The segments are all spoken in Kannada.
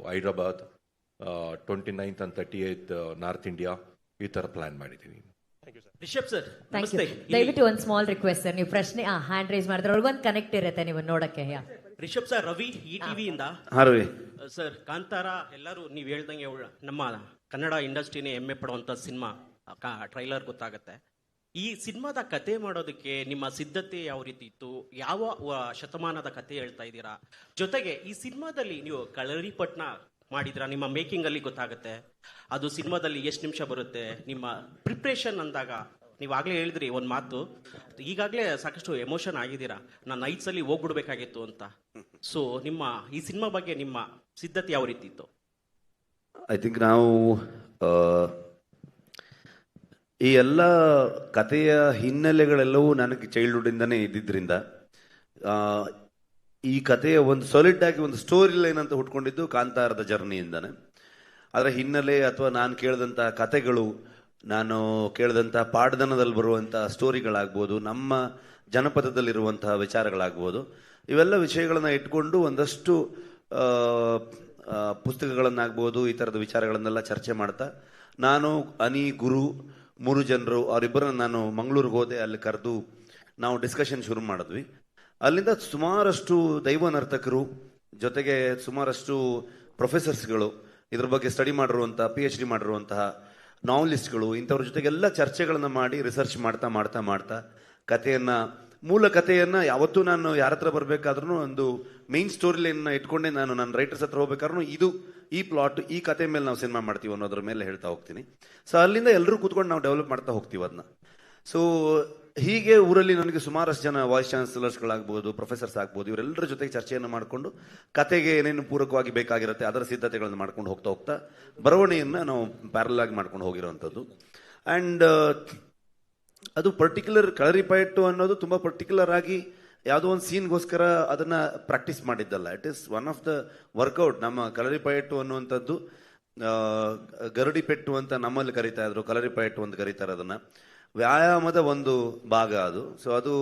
Hyderabad, 29th and 30th north India, ಈ ಥರ ಪ್ಲಾನ್ ಮಾಡಿದ್ದೀನಿ. Rishab sir, thank you. ದಯವಿಟ್ಟು ಒಂದು ಸ್ಮಾಲ್ ರಿಕ್ವೆಸ್ಟ್ ಸರ್, ನೀವು ಪ್ರಶ್ನೆ ಹ್ಯಾಂಡ್ ರೈಸ್ ಮಾಡಿದ್ರೆ ಅವ್ರಿಗೊಂದು ಕನೆಕ್ಟ್ ಇರುತ್ತೆ ನೀವು ನೋಡಕ್ಕೆ. ರಿಷಬ್ ಸರ್, ರವಿ ಈ ಟಿವಿಯಿಂದ. ರವಿ ಸರ್, ಕಾಂತಾರ ಎಲ್ಲರೂ ನೀವು ಹೇಳ್ದಂಗೆ ನಮ್ಮ ಕನ್ನಡ ಇಂಡಸ್ಟ್ರಿನೇ ಹೆಮ್ಮೆ ಪಡುವಂಥ ಸಿನಿಮಾ. ಟ್ರೈಲರ್ ಗೊತ್ತಾಗತ್ತೆ. ಈ ಸಿನಿಮಾದ ಕತೆ ಮಾಡೋದಕ್ಕೆ ನಿಮ್ಮ ಸಿದ್ಧತೆ ಯಾವ ರೀತಿ ಇತ್ತು? ಯಾವ ಶತಮಾನದ ಕತೆ ಹೇಳ್ತಾ ಇದ್ದೀರಾ? ಜೊತೆಗೆ ಈ ಸಿನಿಮಾದಲ್ಲಿ ನೀವು ಕಳರಿಪಟ್ನ ಮಾಡಿದ್ರ? ನಿಮ್ಮ ಮೇಕಿಂಗ್ ಅಲ್ಲಿ ಗೊತ್ತಾಗುತ್ತೆ. ಅದು ಸಿನಿಮಾದಲ್ಲಿ ಎಷ್ಟು ನಿಮಿಷ ಬರುತ್ತೆ? ನಿಮ್ಮ ಪ್ರಿಪ್ರೇಷನ್ ಅಂದಾಗ ನೀವಾಗಲೇ ಹೇಳಿದ್ರಿ ಒಂದು ಮಾತು, ಈಗಾಗಲೇ ಸಾಕಷ್ಟು ಎಮೋಷನ್ ಆಗಿದ್ದೀರಾ, ನಾನು ನೈಟ್ಸ್ ಅಲ್ಲಿ ಹೋಗ್ಬಿಡ್ಬೇಕಾಗಿತ್ತು ಅಂತ. ಸೊ ನಿಮ್ಮ ಈ ಸಿನಿಮಾ ಬಗ್ಗೆ ನಿಮ್ಮ ಸಿದ್ಧತೆ ಯಾವ ರೀತಿ ಇತ್ತು? ಐ ಥಿಂಕ್ ನಾವು ಈ ಎಲ್ಲ ಕಥೆಯ ಹಿನ್ನೆಲೆಗಳೆಲ್ಲವೂ ನನಗೆ ಚೈಲ್ಡ್ಹುಡ್ಡಿಂದನೇ ಇದ್ದಿದ್ದರಿಂದ ಈ ಕಥೆಯ ಒಂದು ಸಾಲಿಡ್ ಆಗಿ ಒಂದು ಸ್ಟೋರಿ ಲೈನ್ ಅಂತ ಹುಟ್ಕೊಂಡಿದ್ದು ಕಾಂತಾರದ ಜರ್ನಿಯಿಂದಾನೆ. ಅದರ ಹಿನ್ನೆಲೆ ಅಥವಾ ನಾನು ಕೇಳಿದಂಥ ಕಥೆಗಳು, ನಾನು ಕೇಳಿದಂಥ ಪಾಡ್ದನದಲ್ಲಿ ಬರುವಂಥ ಸ್ಟೋರಿಗಳಾಗ್ಬೋದು, ನಮ್ಮ ಜನಪದದಲ್ಲಿರುವಂತಹ ವಿಚಾರಗಳಾಗ್ಬೋದು, ಇವೆಲ್ಲ ವಿಷಯಗಳನ್ನು ಇಟ್ಕೊಂಡು ಒಂದಷ್ಟು ಪುಸ್ತಕಗಳನ್ನಾಗ್ಬೋದು, ಈ ಥರದ ವಿಚಾರಗಳನ್ನೆಲ್ಲ ಚರ್ಚೆ ಮಾಡ್ತಾ ನಾನು, ಅನಿ, ಗುರು 3 ಜನರು ಅವರಿಬ್ಬರನ್ನ ನಾನು ಮಂಗಳೂರಿಗೆ ಹೋದೆ. ಅಲ್ಲಿ ಕರೆದು ನಾವು ಡಿಸ್ಕಷನ್ ಶುರು ಮಾಡಿದ್ವಿ. ಅಲ್ಲಿಂದ ಸುಮಾರಷ್ಟು ದೈವ ನರ್ತಕರು, ಜೊತೆಗೆ ಸುಮಾರಷ್ಟು ಪ್ರೊಫೆಸರ್ಸ್ಗಳು, ಇದ್ರ ಬಗ್ಗೆ ಸ್ಟಡಿ ಮಾಡಿರುವಂಥ PhD ಮಾಡಿರುವಂತಹ ನಾವಲಿಸ್ಟ್ಗಳು, ಇಂಥವ್ರ ಜೊತೆಗೆಲ್ಲ ಚರ್ಚೆಗಳನ್ನು ಮಾಡಿ ರಿಸರ್ಚ್ ಮಾಡ್ತಾ ಮಾಡ್ತಾ ಮಾಡ್ತಾ ಮೂಲ ಕಥೆಯನ್ನು ಯಾವತ್ತೂ ನಾನು ಯಾರ ಹತ್ರ ಬರಬೇಕಾದ್ರೂ ಒಂದು ಮೇನ್ ಸ್ಟೋರಿ ಲೈನ್ನ ಇಟ್ಕೊಂಡೆ ನಾನು ನನ್ನ ರೈಟರ್ಸ್ ಹತ್ರ ಹೋಗ್ಬೇಕಾದ್ರೂ ಈ ಪ್ಲಾಟ್, ಈ ಕತೆ ಮೇಲೆ ನಾವು ಸಿನಿಮಾ ಮಾಡ್ತೀವಿ ಅನ್ನೋದ್ರ ಮೇಲೆ ಹೇಳ್ತಾ ಹೋಗ್ತೀನಿ. ಸೊ ಅಲ್ಲಿಂದ ಎಲ್ಲರೂ ಕೂತ್ಕೊಂಡು ನಾವು ಡೆವಲಪ್ ಮಾಡ್ತಾ ಹೋಗ್ತೀವಿ ಅದನ್ನ. ಸೊ ಹೀಗೆ ಊರಲ್ಲಿ ನನಗೆ ಸುಮಾರಷ್ಟು ಜನ ವೈಸ್ ಚಾನ್ಸಲರ್ಸ್ಗಳಾಗ್ಬೋದು, ಪ್ರೊಫೆಸರ್ಸ್ ಆಗ್ಬೋದು, ಇವರೆಲ್ಲರ ಜೊತೆಗೆ ಚರ್ಚೆಯನ್ನು ಮಾಡಿಕೊಂಡು ಕತೆಗೆ ಏನೇನು ಪೂರಕವಾಗಿ ಬೇಕಾಗಿರುತ್ತೆ ಅದರ ಸಿದ್ಧತೆಗಳನ್ನು ಮಾಡ್ಕೊಂಡು ಹೋಗ್ತಾ ಬರವಣಿಗೆಯನ್ನು ನಾವು ಪ್ಯಾರಲ್ ಆಗಿ ಮಾಡ್ಕೊಂಡು ಹೋಗಿರೋವಂಥದ್ದು. ಆ್ಯಂಡ್ ಅದು ಪರ್ಟಿಕ್ಯುಲರ್ ಕಳರಿಪಯಟ್ಟು ಅನ್ನೋದು ತುಂಬ ಪರ್ಟಿಕ್ಯುಲರ್ ಆಗಿ ಯಾವುದೋ ಒಂದು ಸೀನ್ಗೋಸ್ಕರ ಅದನ್ನ ಪ್ರಾಕ್ಟೀಸ್ ಮಾಡಿದ್ದಲ್ಲ. It is one of the workout. ನಮ್ಮ ಕಳರಿಪಯಟ್ಟು ಅನ್ನುವಂಥದ್ದು ಗರಡಿಪೆಟ್ಟು ಅಂತ ನಮ್ಮಲ್ಲಿ ಕರೀತಾ ಇದ್ರು, ಕಳರಿಪಯಟ್ಟು ಅಂತ ಕರೀತಾರೆ ಅದನ್ನ. ವ್ಯಾಯಾಮದ ಒಂದು ಭಾಗ ಅದು. ಸೊ ಅದು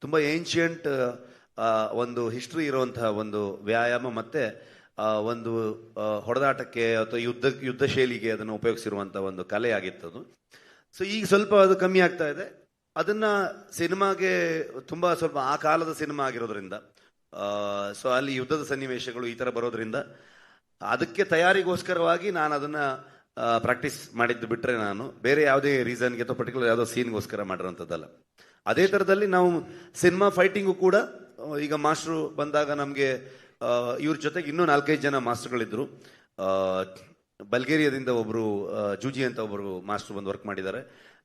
ತುಂಬ ಏನ್ಷಿಯಂಟ್ ಒಂದು ಹಿಸ್ಟ್ರಿ ಇರುವಂತಹ ಒಂದು ವ್ಯಾಯಾಮ, ಮತ್ತೆ ಒಂದು ಹೊಡೆದಾಟಕ್ಕೆ ಅಥವಾ ಯುದ್ಧ ಶೈಲಿಗೆ ಅದನ್ನು ಉಪಯೋಗಿಸಿರುವಂಥ ಒಂದು ಕಲೆ ಆಗಿತ್ತದು. ಸೊ ಈಗ ಸ್ವಲ್ಪ ಅದು ಕಮ್ಮಿ ಆಗ್ತಾ ಇದೆ. ಅದನ್ನ ಸಿನಿಮಾಗೆ ತುಂಬ ಸ್ವಲ್ಪ ಆ ಕಾಲದ ಸಿನಿಮಾ ಆಗಿರೋದ್ರಿಂದ, ಸೊ ಅಲ್ಲಿ ಯುದ್ಧದ ಸನ್ನಿವೇಶಗಳು ಈ ಥರ ಬರೋದ್ರಿಂದ ಅದಕ್ಕೆ ತಯಾರಿಗೋಸ್ಕರವಾಗಿ ನಾನು ಅದನ್ನ ಪ್ರಾಕ್ಟೀಸ್ ಮಾಡಿದ್ದು ಬಿಟ್ಟರೆ ನಾನು ಬೇರೆ ಯಾವುದೇ ರೀಸನ್ಗೆ ಅಥವಾ ಪರ್ಟಿಕ್ಯುಲರ್ ಯಾವುದೋ ಸೀನ್ಗೋಸ್ಕರ ಮಾಡಿರೋಂಥದ್ದಲ್ಲ. ಅದೇ ಥರದಲ್ಲಿ ನಾವು ಸಿನಿಮಾ ಫೈಟಿಂಗು ಕೂಡ ಈಗ ಮಾಸ್ಟ್ರು ಬಂದಾಗ ನಮಗೆ ಇವ್ರ ಜೊತೆಗೆ ಇನ್ನೂ 4-5 ಜನ ಮಾಸ್ಟರ್ಗಳಿದ್ರು. ಬಲ್ಗೇರಿಯಾದಿಂದ ಒಬ್ಬರು ಜೂಜಿ ಅಂತ ಒಬ್ಬರು ಮಾಸ್ಟರ್ ಬಂದು ವರ್ಕ್ ಮಾಡಿದ್ದಾರೆ.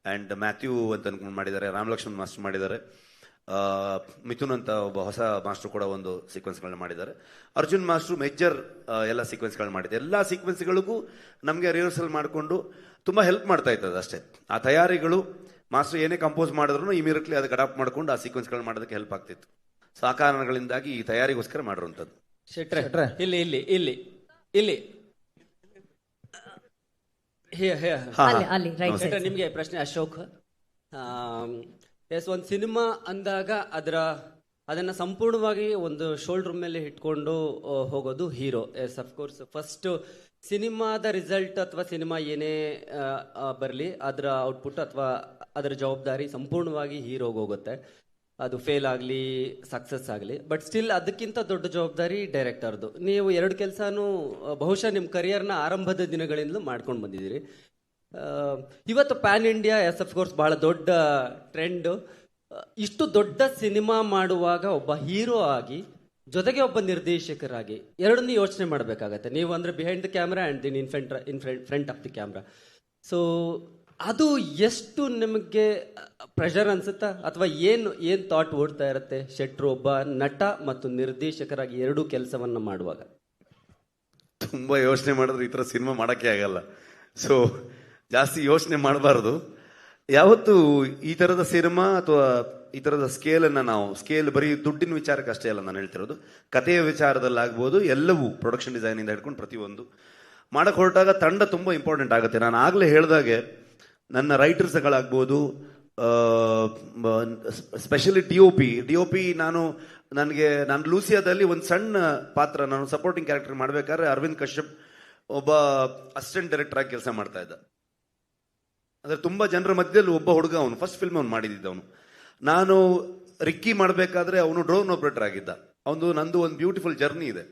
ಆ್ಯಂಡ್ ಮ್ಯಾಥ್ಯೂ ಅಂತ ಅನ್ಕೊಂಡು ಮಾಡಿದ್ದಾರೆ. ರಾಮಲಕ್ಷ್ಮಣ್ ಮಾಸ್ಟರ್ ಮಾಡಿದ್ದಾರೆ. ಮಿಥುನ್ ಅಂತ ಒಬ್ಬ ಹೊಸ ಮಾಸ್ಟರ್ ಕೂಡ ಒಂದು ಸೀಕ್ವೆನ್ಸ್ಗಳನ್ನ ಮಾಡಿದ್ದಾರೆ. ಅರ್ಜುನ್ ಮಾಸ್ಟ್ರು ಮೇಜರ್ ಎಲ್ಲ ಸೀಕ್ವೆನ್ಸ್ಗಳನ್ನ ಮಾಡಿದ್ದಾರೆ. ಎಲ್ಲ ಸೀಕ್ವೆನ್ಸ್ಗಳಿಗೂ ನಮಗೆ ರಿಹರ್ಸಲ್ ಮಾಡಿಕೊಂಡು ತುಂಬ ಹೆಲ್ಪ್ ಮಾಡ್ತಾ ಇರ್ತದೆ ಅಷ್ಟೇ. ಆ ತಯಾರಿಗಳು ಮಾಸ್ಟರ್ ಏನೇ ಕಂಪೋಸ್ ಮಾಡಿದ್ರು ಇಮಿಡಿಯೇಟ್ಲಿ ಅದಕ್ಕೆ ಅಡಾಪ್ಟ್ ಮಾಡ್ಕೊಂಡು ಆ ಸೀಕ್ವೆನ್ಸ್ಗಳನ್ನ ಮಾಡೋದಕ್ಕೆ ಹೆಲ್ಪ್ ಆಗ್ತಿತ್ತು. ಸೊ ಆ ಕಾರಣಗಳಿಂದಾಗಿ ಈ ತಯಾರಿಗೋಸ್ಕರ ಮಾಡಿರುವಂಥದ್ದು. ಇಲ್ಲಿ ಇಲ್ಲಿ ಇಲ್ಲಿ ಇಲ್ಲಿ ನಿಮ್ಗೆ ಪ್ರಶ್ನೆ ಅಶೋಕ್. ಎಸ್, ಒಂದು ಸಿನಿಮಾ ಅಂದಾಗ ಅದನ್ನ ಸಂಪೂರ್ಣವಾಗಿ ಒಂದು ಶೋಲ್ಡರ್ ಮೇಲೆ ಇಟ್ಕೊಂಡು ಹೋಗೋದು ಹೀರೋ. ಎಸ್, ಅಫ್ಕೋರ್ಸ್ ಫಸ್ಟ್ ಸಿನಿಮಾದ ರಿಸಲ್ಟ್ ಅಥವಾ ಸಿನಿಮಾ ಏನೇ ಬರಲಿ ಅದರ ಔಟ್ಪುಟ್ ಅಥವಾ ಅದರ ಜವಾಬ್ದಾರಿ ಸಂಪೂರ್ಣವಾಗಿ ಹೀರೋಗೆ ಹೋಗುತ್ತೆ. ಅದು ಫೇಲ್ ಆಗಲಿ ಸಕ್ಸಸ್ ಆಗಲಿ, ಬಟ್ ಸ್ಟಿಲ್ ಅದಕ್ಕಿಂತ ದೊಡ್ಡ ಜವಾಬ್ದಾರಿ ಡೈರೆಕ್ಟರ್ದು. ನೀವು 2 ಕೆಲಸನೂ ಬಹುಶಃ ನಿಮ್ಮ ಕರಿಯರ್ನ ಆರಂಭದ ದಿನಗಳಿಂದಲೂ ಮಾಡ್ಕೊಂಡು ಬಂದಿದ್ದೀರಿ. ಇವತ್ತು ಪ್ಯಾನ್ ಇಂಡಿಯಾ ಎಸ್ ಅಫ್ಕೋರ್ಸ್ ಬಹಳ ದೊಡ್ಡ ಟ್ರೆಂಡ್. ಇಷ್ಟು ದೊಡ್ಡ ಸಿನಿಮಾ ಮಾಡುವಾಗ ಒಬ್ಬ ಹೀರೋ ಆಗಿ ಜೊತೆಗೆ ಒಬ್ಬ ನಿರ್ದೇಶಕರಾಗಿ ಎರಡನ್ನೂ ಯೋಚನೆ ಮಾಡಬೇಕಾಗತ್ತೆ. ನೀವು ಅಂದರೆ ಬಿಹೈಂಡ್ ದ ಕ್ಯಾಮ್ರಾ ಆ್ಯಂಡ್ ದಿನ್ in front of the camera. So ಅದು ಎಷ್ಟು ನಿಮಗೆ ಪ್ರೆಷರ್ ಅನ್ಸುತ್ತಾ, ಅಥವಾ ಏನು ಥಾಟ್ ಓಡ್ತಾ ಇರುತ್ತೆ ಶೆಟ್ರು ಒಬ್ಬ ನಟ ಮತ್ತು ನಿರ್ದೇಶಕರಾಗಿ ಎರಡೂ ಕೆಲಸವನ್ನ ಮಾಡುವಾಗ? ತುಂಬ ಯೋಚನೆ ಮಾಡಿದ್ರೆ ಈ ಥರ ಸಿನಿಮಾ ಮಾಡೋಕ್ಕೆ ಆಗಲ್ಲ. ಸೊ ಜಾಸ್ತಿ ಯೋಚನೆ ಮಾಡಬಾರ್ದು. ಯಾವತ್ತು ಈ ಥರದ ಸಿನಿಮಾ ಅಥವಾ ಈ ಥರದ ಸ್ಕೇಲನ್ನು ಸ್ಕೇಲ್ ಬರೀ ದುಡ್ಡಿನ ವಿಚಾರಕ್ಕೆ ಅಷ್ಟೇ ಅಲ್ಲ ನಾನು ಹೇಳ್ತಿರೋದು, ಕಥೆಯ ವಿಚಾರದಲ್ಲಾಗ್ಬೋದು, ಎಲ್ಲವೂ ಪ್ರೊಡಕ್ಷನ್ ಡಿಸೈನಿಂದ ಹಿಡ್ಕೊಂಡು ಪ್ರತಿಯೊಂದು ಮಾಡಕ್ಕೆ ಹೊರಟಾಗ ತಂಡ ತುಂಬ ಇಂಪಾರ್ಟೆಂಟ್ ಆಗುತ್ತೆ. ನಾನು ಆಗಲೇ ಹೇಳಿದಾಗೆ ನನ್ನ ರೈಟರ್ಸ್ಗಳಾಗ್ಬೋದು, ಸ್ಪೆಷಲಿ ಡಿ ಒ ಪಿ ನಾನು ಲೂಸಿಯಾದಲ್ಲಿ ಒಂದು ಸಣ್ಣ ಪಾತ್ರ, ನಾನು ಸಪೋರ್ಟಿಂಗ್ ಕ್ಯಾರೆಕ್ಟರ್ ಮಾಡ್ಬೇಕಾದ್ರೆ ಅರವಿಂದ್ ಕಶ್ಯಪ್ ಒಬ್ಬ ಅಸಿಸ್ಟೆಂಟ್ ಡೈರೆಕ್ಟರ್ ಆಗಿ ಕೆಲಸ ಮಾಡ್ತಾ ಇದ್ದ. ಅಂದ್ರೆ ತುಂಬಾ ಜನರ ಮಧ್ಯದಲ್ಲಿ ಒಬ್ಬ ಹುಡುಗ, ಅವನು ಫಸ್ಟ್ ಫಿಲ್ಮ್ ಅವ್ನು ಮಾಡಿದ್ದ. ನಾನು ರಿಕ್ಕಿ ಮಾಡಬೇಕಾದ್ರೆ ಅವನು ಡ್ರೋನ್ ಆಪರೇಟರ್ ಆಗಿದ್ದ. ನಂದು ಒಂದು ಬ್ಯೂಟಿಫುಲ್ ಜರ್ನಿ ಇದೆ.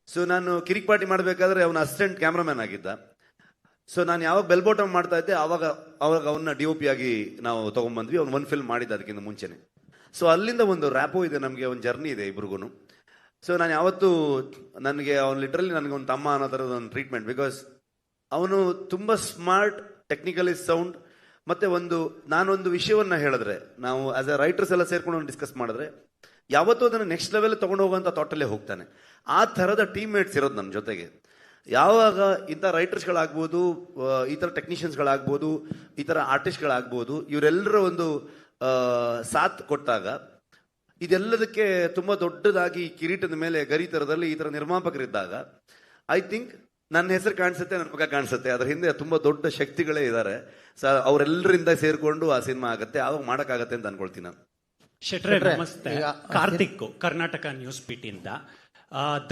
ಸೊ ನಾನು ಕಿರಿಕ್ ಪಾರ್ಟಿ ಮಾಡಬೇಕಾದ್ರೆ ಅವನ ಅಸಿಸ್ಟೆಂಟ್ ಕ್ಯಾಮ್ರಾಮನ್ ಆಗಿದ್ದ. ಸೊ ನಾನು ಯಾವಾಗ ಬೆಲ್ ಬಾಟಮ್ ಮಾಡ್ತಾ ಇದ್ದೆ ಅವಾಗ ಅವನ್ನ ಡಿ ಒ ಪಿ ಆಗಿ ನಾವು ತಗೊಂಡ್ಬಂದ್ವಿ. ಅವ್ನು ಒಂದು ಫಿಲ್ಮ್ ಮಾಡಿದ್ದ ಅದಕ್ಕಿಂತ ಮುಂಚೆನೆ. ಸೊ ಅಲ್ಲಿಂದ ಒಂದು ರ್ಯಾಪೋ ಇದೆ ನಮಗೆ, ಒಂದು ಜರ್ನಿ ಇದೆ ಇಬ್ರಿಗೂ. ಸೊ ನಾನು ಯಾವತ್ತೂ ಅವ್ನು ಲಿಟ್ರಲಿ ನನಗೆ ಒಂದು ತಮ್ಮ ಅನ್ನೋ ಥರದ ಒಂದು ಟ್ರೀಟ್ಮೆಂಟ್. ಬಿಕಾಸ್ ಅವನು ತುಂಬ ಸ್ಮಾರ್ಟ್, ಟೆಕ್ನಿಕಲಿ ಸೌಂಡ್, ಮತ್ತೆ ನಾನೊಂದು ವಿಷಯವನ್ನ ಹೇಳಿದ್ರೆ, ನಾವು ಆಸ್ ಎ ರೈಟರ್ಸ್ ಎಲ್ಲ ಸೇರ್ಕೊಂಡು ಡಿಸ್ಕಸ್ ಮಾಡಿದ್ರೆ ಯಾವತ್ತೂ ಅದನ್ನು ನೆಕ್ಸ್ಟ್ ಲೆವೆಲ್ ತಗೊಂಡು ಹೋಗುವಂಥ ಥಾಟಲ್ಲೇ ಹೋಗ್ತಾನೆ. ಆ ಥರದ ಟೀಮ್ ಮೇಟ್ಸ್ ಇರೋದು ನನ್ನ ಜೊತೆಗೆ. ಯಾವಾಗ ಇಂಥ ರೈಟರ್ಸ್ಗಳಾಗ್ಬೋದು, ಈ ಥರ ಟೆಕ್ನಿಷಿಯನ್ಸ್ಗಳಾಗ್ಬೋದು, ಈ ಥರ ಆರ್ಟಿಸ್ಟ್ಗಳಾಗ್ಬೋದು, ಇವರೆಲ್ಲರ ಒಂದು ಸಾಥ್ ಕೊಟ್ಟಾಗ ಇದೆಲ್ಲದಕ್ಕೆ ತುಂಬ ದೊಡ್ಡದಾಗಿ ಕಿರೀಟದ ಮೇಲೆ ಗರಿ ಥರದಲ್ಲಿ ಈ ಥರ ನಿರ್ಮಾಪಕರಿದ್ದಾಗ ಐ ಥಿಂಕ್ ನನ್ನ ಹೆಸರು ಕಾಣಿಸುತ್ತೆ, ನನ್ನ ಮುಖ ಕಾಣಿಸುತ್ತೆ, ಅದ್ರ ಹಿಂದೆ ತುಂಬ ದೊಡ್ಡ ಶಕ್ತಿಗಳೇ ಇದ್ದಾರೆ. ಅವರೆಲ್ಲರಿಂದ ಸೇರ್ಕೊಂಡು ಆ ಸಿನಿಮಾ ಆಗುತ್ತೆ, ಆವಾಗ ಮಾಡೋಕ್ಕಾಗತ್ತೆ ಅಂತ ಅನ್ಕೊಳ್ತೀನಿ ನಾನು. ಶೆಟ್ರೆ ನಮಸ್ತೆ. ಕಾರ್ತಿಕ್, ಕರ್ನಾಟಕ ನ್ಯೂಸ್ ಪೀಠಿಂದ.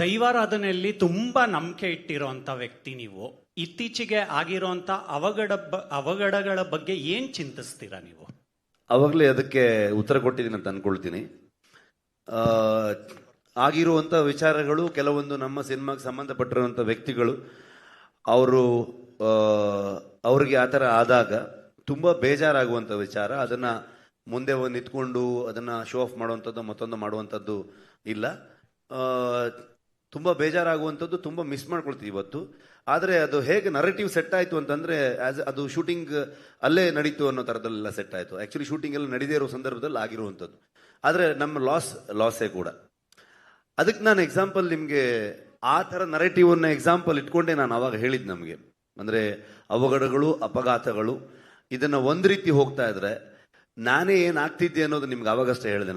ದೈವಾರಾಧನೆಯಲ್ಲಿ ತುಂಬಾ ನಂಬಿಕೆ ಇಟ್ಟಿರುವಂತ ವ್ಯಕ್ತಿ ನೀವು. ಇತ್ತೀಚೆಗೆ ಆಗಿರುವಂತ ಅವಘಡಗಳ ಬಗ್ಗೆ ಏನ್ ಚಿಂತಿಸ್ತೀರಾ ನೀವು? ಅವಾಗಲೇ ಅದಕ್ಕೆ ಉತ್ತರ ಕೊಟ್ಟಿದ್ದೀನಿ ಅಂತ ಅನ್ಕೊಳ್ತೀನಿ. ಆಗಿರುವಂಥ ವಿಚಾರಗಳು, ಕೆಲವೊಂದು ನಮ್ಮ ಸಿನಿಮಾಗೆ ಸಂಬಂಧಪಟ್ಟಿರುವಂಥ ವ್ಯಕ್ತಿಗಳು ಅವ್ರಿಗೆ ಆ ಥರ ಆದಾಗ ತುಂಬ ಬೇಜಾರಾಗುವಂಥ ವಿಚಾರ. ಅದನ್ನು ಮುಂದೆ ಒಂದು ನಿಂತ್ಕೊಂಡು ಅದನ್ನು ಶೋ ಆಫ್ ಮಾಡುವಂಥದ್ದು ಮತ್ತೊಂದು ಮಾಡುವಂಥದ್ದು ಇಲ್ಲ. ತುಂಬ ಬೇಜಾರಾಗುವಂಥದ್ದು, ತುಂಬ ಮಿಸ್ ಮಾಡ್ಕೊಳ್ತೀವಿ ಇವತ್ತು. ಆದರೆ ಅದು ಹೇಗೆ ನರೇಟಿವ್ ಸೆಟ್ ಆಯಿತು ಅಂತಂದರೆ, ಅದು ಶೂಟಿಂಗ್ ಅಲ್ಲೇ ನಡೀತು ಅನ್ನೋ ಥರದಲ್ಲೆಲ್ಲ ಸೆಟ್ ಆಯಿತು. ಆ್ಯಕ್ಚುಲಿ ಶೂಟಿಂಗ್ ಎಲ್ಲ ನಡೀದೇ ಇರೋ ಸಂದರ್ಭದಲ್ಲಿ ಆಗಿರುವಂಥದ್ದು. ಆದರೆ ನಮ್ಮ ಲಾಸೇ ಕೂಡ. ಅದಕ್ಕೆ ನಾನು ಎಕ್ಸಾಂಪಲ್ ನಿಮಗೆ ಆ ಥರ ನರೇಟಿವನ್ನು ಎಕ್ಸಾಂಪಲ್ ಇಟ್ಕೊಂಡೇ ನಾನು ಅವಾಗ ಹೇಳಿದ್ದು. ನಮಗೆ ಅಂದರೆ ಅವಘಡಗಳು, ಅಪಘಾತಗಳು, ಇದನ್ನು ಒಂದು ರೀತಿ ಹೋಗ್ತಾ ಇದ್ರೆ ನಾನೇ ಏನಾಗ್ತಿದ್ದೆ ಅನ್ನೋದು ನಿಮ್ಗೆ ಅವಾಗಷ್ಟೇ ಹೇಳಿದೆ.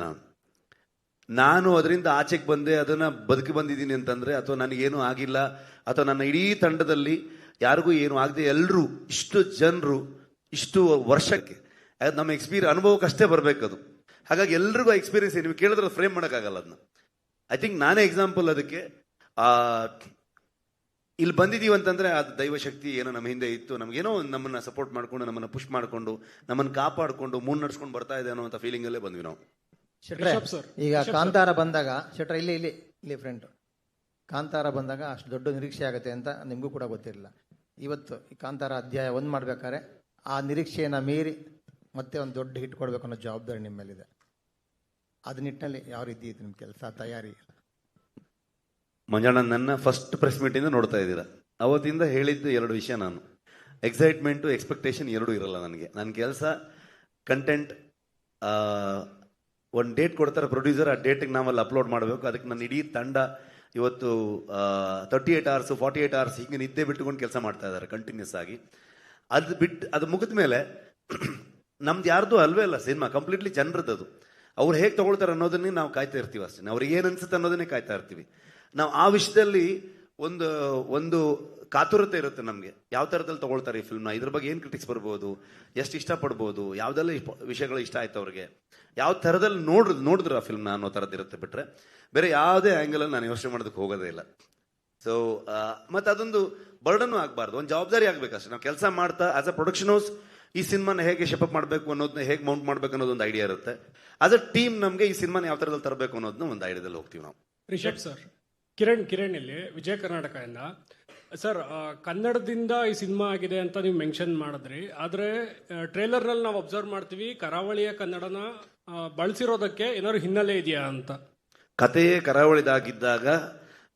ನಾನು ಅದರಿಂದ ಆಚೆಗೆ ಬಂದೆ, ಅದನ್ನು ಬದುಕಿ ಬಂದಿದ್ದೀನಿ ಅಂತಂದರೆ, ಅಥವಾ ನನಗೇನು ಆಗಿಲ್ಲ, ಅಥವಾ ನನ್ನ ಇಡೀ ತಂಡದಲ್ಲಿ ಯಾರಿಗೂ ಏನು ಆಗದೆ ಎಲ್ಲರೂ ಇಷ್ಟು ಜನರು ಇಷ್ಟು ವರ್ಷಕ್ಕೆ ನಮ್ಮ ಅನುಭವಕ್ಕೆ ಅಷ್ಟೇ ಬರಬೇಕದು. ಹಾಗಾಗಿ ಎಲ್ರಿಗೂ ಎಕ್ಸ್ಪೀರಿಯನ್ಸ್ ನೀವು ಕೇಳಿದ್ರೆ ಫ್ರೇಮ್ ಮಾಡೋಕ್ಕಾಗಲ್ಲ ಅದನ್ನ. ಐ ಥಿಂಕ್ ನಾನೇ ಎಕ್ಸಾಂಪಲ್ ಅದಕ್ಕೆ. ಇಲ್ಲಿ ಬಂದಿದ್ದೀವಿ ಅಂತಂದ್ರೆ ಅದು ದೈವಶಕ್ತಿ ಏನೋ ನಮ್ಮ ಹಿಂದೆ ಇತ್ತು, ನಮಗೇನೋ ನಮ್ಮನ್ನ ಸಪೋರ್ಟ್ ಮಾಡ್ಕೊಂಡು, ನಮ್ಮನ್ನ ಪುಷ್ ಮಾಡಿಕೊಂಡು, ನಮ್ಮನ್ನು ಕಾಪಾಡಿಕೊಂಡು ಮುನ್ನಡೆಸ್ಕೊಂಡು ಬರ್ತಾ ಇದೆ ಅನ್ನೋ ಫೀಲಿಂಗ್ ಅಲ್ಲೇ ಬಂದ್ವಿ ನಾವು. ಶೆಟ್ರೆ, ಈಗ ಕಾಂತಾರ ಬಂದಾಗ, ಶೆಟ್ರೆ ಇಲ್ಲಿ ಫ್ರೆಂಡ್, ಕಾಂತಾರ ಬಂದಾಗ ಅಷ್ಟು ದೊಡ್ಡ ನಿರೀಕ್ಷೆ ಆಗುತ್ತೆ ಅಂತ ನಿಮಗೂ ಕೂಡ ಗೊತ್ತಿರಲಿಲ್ಲ. ಇವತ್ತು ಈ ಕಾಂತಾರ ಅಧ್ಯಾಯ 1 ಮಾಡ್ಬೇಕಾದ್ರೆ ಆ ನಿರೀಕ್ಷೆಯನ್ನು ಮೀರಿ ಮತ್ತೆ ಒಂದು ದೊಡ್ಡ ಹಿಟ್ ಕೊಡ್ಬೇಕು ಅನ್ನೋ ಜವಾಬ್ದಾರಿ ನಿಮ್ಮ ಮೇಲಿದೆ. ಅದ ನಿಟ್ಟಿನಲ್ಲಿ ಯಾವ ರೀತಿ ಇತ್ತು ನಿಮ್ಮ ಕೆಲಸ, ತಯಾರಿ? ಮಂಜಣ್ಣ, ನನ್ನ ಫಸ್ಟ್ ಪ್ರೆಸ್ ಮೀಟಿಂದ ನೋಡ್ತಾ ಇದ್ದೀರಾ. ಅವತ್ತಿಂದ ಹೇಳಿದ್ದು 2 ವಿಷಯ. ನಾನು ಎಕ್ಸೈಟ್ಮೆಂಟು, ಎಕ್ಸ್ಪೆಕ್ಟೇಷನ್ ಎರಡೂ ಇರಲ್ಲ ನನಗೆ. ನನ್ನ ಕೆಲಸ ಕಂಟೆಂಟ್. ಒಂದು ಡೇಟ್ ಕೊಡ್ತಾರೆ ಪ್ರೊಡ್ಯೂಸರ್, ಆ ಡೇಟಿಗೆ ನಾವಲ್ಲಿ ಅಪ್ಲೋಡ್ ಮಾಡಬೇಕು. ಅದಕ್ಕೆ ನನ್ನ ಇಡೀ ತಂಡ ಇವತ್ತು 38 hours 48 hours ಹೀಗೆ ನಿದ್ದೆ ಬಿಟ್ಟುಕೊಂಡು ಕೆಲಸ ಮಾಡ್ತಾ ಇದ್ದಾರೆ ಕಂಟಿನ್ಯೂಸ್ ಆಗಿ. ಅದು ಮುಗಿದ ಮೇಲೆ ನಮ್ದು ಯಾರ್ದು ಅಲ್ವೇ ಅಲ್ಲ ಸಿನಿಮಾ, ಕಂಪ್ಲೀಟ್ಲಿ ಜನರದ್ದು. ಅವ್ರು ಹೇಗೆ ತಗೊಳ್ತಾರೆ ಅನ್ನೋದನ್ನೇ ನಾವು ಕಾಯ್ತಾ ಇರ್ತೀವಿ ಅಷ್ಟೇ. ಅವ್ರಿಗೆ ಏನು ಅನ್ಸುತ್ತೆ ಅನ್ನೋದನ್ನೇ ಕಾಯ್ತಾ ಇರ್ತೀವಿ ನಾವು. ಆ ವಿಷಯದಲ್ಲಿ ಒಂದು ಕಾತುರತೆ ಇರುತ್ತೆ ನಮಗೆ. ಯಾವ ಥರದಲ್ಲಿ ತಗೊಳ್ತಾರೆ ಈ ಫಿಲ್ಮ್ನ, ಇದ್ರ ಬಗ್ಗೆ ಏನು ಕ್ರಿಟಿಕ್ಸ್ ಬರ್ಬೋದು, ಎಷ್ಟು ಇಷ್ಟಪಡ್ಬೋದು, ಯಾವುದೆಲ್ಲ ವಿಷಯಗಳು ಇಷ್ಟ ಆಯ್ತು ಅವ್ರಿಗೆ, ಯಾವ ಥರದಲ್ಲಿ ನೋಡಿದ್ರು ಆ ಫಿಲ್ಮ್ನ ಅನ್ನೋ ಥರದ್ದು ಇರುತ್ತೆ. ಬಿಟ್ಟರೆ ಬೇರೆ ಯಾವುದೇ ಆ್ಯಂಗಲಲ್ಲಿ ನಾನು ಯೋಚನೆ ಮಾಡೋದಕ್ಕೆ ಹೋಗೋದೇ ಇಲ್ಲ. ಸೊ ಮತ್ತು ಅದೊಂದು ಬರ್ಡನ್ನು ಆಗಬಾರ್ದು, ಒಂದು ಜವಾಬ್ದಾರಿ ಆಗಬೇಕಷ್ಟೇ. ನಾವು ಕೆಲಸ ಮಾಡ್ತಾ ಆಸ್ ಅ ಪ್ರೊಡಕ್ಷನ್ ಹೌಸ್ ಈ ಸಿನಿಮಾನ ಹೇಗೆ ಶೆಪಪ್ ಮಾಡಬೇಕು ಅನ್ನೋದನ್ನ, ಹೇಗೆ ಮೌಂಟ್ ಮಾಡಬೇಕು ಅನ್ನೋದು ಒಂದು ಐಡಿಯಾ ಇರುತ್ತೆ. ಆಸ್ ಅ ಟೀಮ್ ನಮಗೆ ಈ ಸಿನಿಮಾನ ಯಾವ ಥರದಲ್ಲಿ ತರಬೇಕು ಅನ್ನೋದನ್ನ ಒಂದು ಐಡಿಯಾದಲ್ಲಿ ಹೋಗ್ತೀವಿ ನಾವು. ರಿಷಬ್ ಸರ್, ಕಿರಣ್ ಇಲ್ಲಿ ವಿಜಯ ಕರ್ನಾಟಕದಿಂದ. ಸರ್, ಕನ್ನಡದಿಂದ ಈ ಸಿನಿಮಾ ಆಗಿದೆ ಅಂತ ನೀವು ಮೆನ್ಷನ್ ಮಾಡಿದ್ರಿ. ಆದರೆ ಟ್ರೇಲರ್ನಲ್ಲಿ ನಾವು ಅಬ್ಸರ್ವ್ ಮಾಡ್ತೀವಿ ಕರಾವಳಿಯ ಕನ್ನಡನ ಬಳಸಿರೋದಕ್ಕೆ ಏನಾದ್ರು ಹಿನ್ನೆಲೆ ಇದೆಯಾ ಅಂತ. ಕಥೆಯೇ ಕರಾವಳಿದಾಗಿದ್ದಾಗ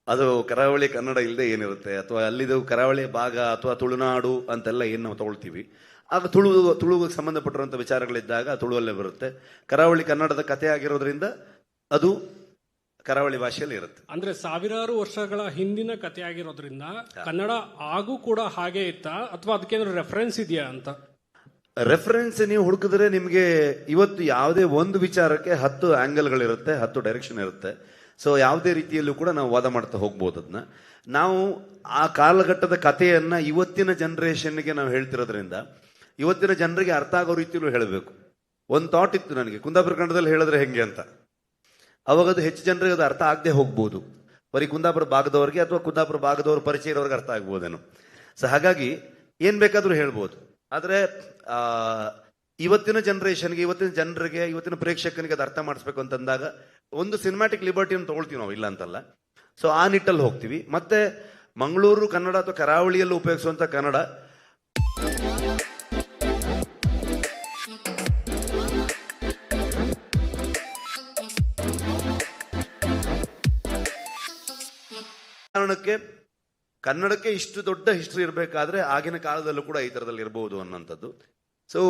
ಅದು ಕರಾವಳಿ ಕನ್ನಡ ಇಲ್ಲದೆ ಏನಿರುತ್ತೆ, ಅಥವಾ ಅಲ್ಲಿದು ಕರಾವಳಿ ಭಾಗ ಅಥವಾ ತುಳುನಾಡು ಅಂತೆಲ್ಲ ಏನು ನಾವು ತಗೊಳ್ತೀವಿ, ಆಗ ತುಳುವಿಗೆ ಸಂಬಂಧಪಟ್ಟಿರುವಂಥ ವಿಚಾರಗಳಿದ್ದಾಗ ತುಳುವಲ್ಲೇ ಬರುತ್ತೆ. ಕರಾವಳಿ ಕನ್ನಡದ ಕಥೆ ಆಗಿರೋದ್ರಿಂದ ಅದು ಕರಾವಳಿ ಭಾಷೆಯಲ್ಲಿ ಇರುತ್ತೆ. ಅಂದ್ರೆ ಸಾವಿರಾರು ವರ್ಷಗಳ ಹಿಂದಿನ ಕಥೆ ಆಗಿರೋದ್ರಿಂದ ಕನ್ನಡ ಆಗೂ ಕೂಡ ಹಾಗೆ ಇತ್ತಾ, ಅಥವಾ ಅದಕ್ಕೇನಾದ್ರು ರೆಫರೆನ್ಸ್ ಇದೆಯಾ ಅಂತ? ರೆಫರೆನ್ಸ್ ನೀವು ಹುಡುಕಿದ್ರೆ ನಿಮಗೆ ಇವತ್ತು ಯಾವುದೇ ಒಂದು ವಿಚಾರಕ್ಕೆ 10 ಆಂಗಲ್ಗಳಿರುತ್ತೆ, 10 ಡೈರೆಕ್ಷನ್ ಇರುತ್ತೆ. ಸೊ ಯಾವುದೇ ರೀತಿಯಲ್ಲೂ ಕೂಡ ನಾವು ವಾದ ಮಾಡ್ತಾ ಹೋಗ್ಬೋದು. ಅದನ್ನ ನಾವು ಆ ಕಾಲಘಟ್ಟದ ಕಥೆಯನ್ನ ಇವತ್ತಿನ ಜನರೇಷನ್ಗೆ ನಾವು ಹೇಳ್ತಿರೋದ್ರಿಂದ ಇವತ್ತಿನ ಜನರಿಗೆ ಅರ್ಥ ಆಗೋ ರೀತಿಯಲ್ಲೂ ಹೇಳಬೇಕು. ಒಂದು ಥಾಟ್ ಇತ್ತು ನನಗೆ, ಕುಂದಾಪುರ ಕನ್ನಡದಲ್ಲಿ ಹೇಳಿದ್ರೆ ಹೆಂಗೆ ಅಂತ. ಅವಾಗ ಅದು ಹೆಚ್ಚು ಜನರಿಗೆ ಅದು ಅರ್ಥ ಆಗದೆ ಹೋಗ್ಬೋದು, ಬರೀ ಕುಂದಾಪುರ ಭಾಗದವ್ರಿಗೆ ಅಥವಾ ಕುಂದಾಪುರ ಭಾಗದವ್ರ ಪರಿಚಯ ಇರೋರಿಗೆ ಅರ್ಥ ಆಗ್ಬೋದೇನೋ. ಸೊ ಹಾಗಾಗಿ ಏನ್ ಬೇಕಾದ್ರೂ ಹೇಳ್ಬೋದು. ಆದರೆ ಇವತ್ತಿನ ಜನರೇಷನ್ಗೆ, ಇವತ್ತಿನ ಜನರಿಗೆ, ಇವತ್ತಿನ ಪ್ರೇಕ್ಷಕನಿಗೆ ಅದು ಅರ್ಥ ಮಾಡಿಸ್ಬೇಕು ಅಂತಂದಾಗ ಒಂದು ಸಿನಿಮ್ಯಾಟಿಕ್ ಲಿಬರ್ಟಿಯನ್ನು ತಗೊಳ್ತೀವಿ ನಾವು, ಇಲ್ಲ ಅಂತಲ್ಲ. ಸೊ ಆ ನಿಟ್ಟಲ್ಲಿ ಹೋಗ್ತೀವಿ. ಮತ್ತೆ ಮಂಗಳೂರು ಕನ್ನಡ ಅಥವಾ ಕರಾವಳಿಯಲ್ಲಿ ಉಪಯೋಗಿಸುವಂತ ಕನ್ನಡ ಕಾರಣಕ್ಕೆ ಕನ್ನಡಕ್ಕೆ ಇಷ್ಟು ದೊಡ್ಡ ಹಿಸ್ಟ್ರಿ ಇರಬೇಕಾದ್ರೆ ಆಗಿನ ಕಾಲದಲ್ಲೂ ಕೂಡ ಈ ಥರದಲ್ಲಿ ಇರಬಹುದು ಅನ್ನೋಂಥದ್ದು. ಸೊ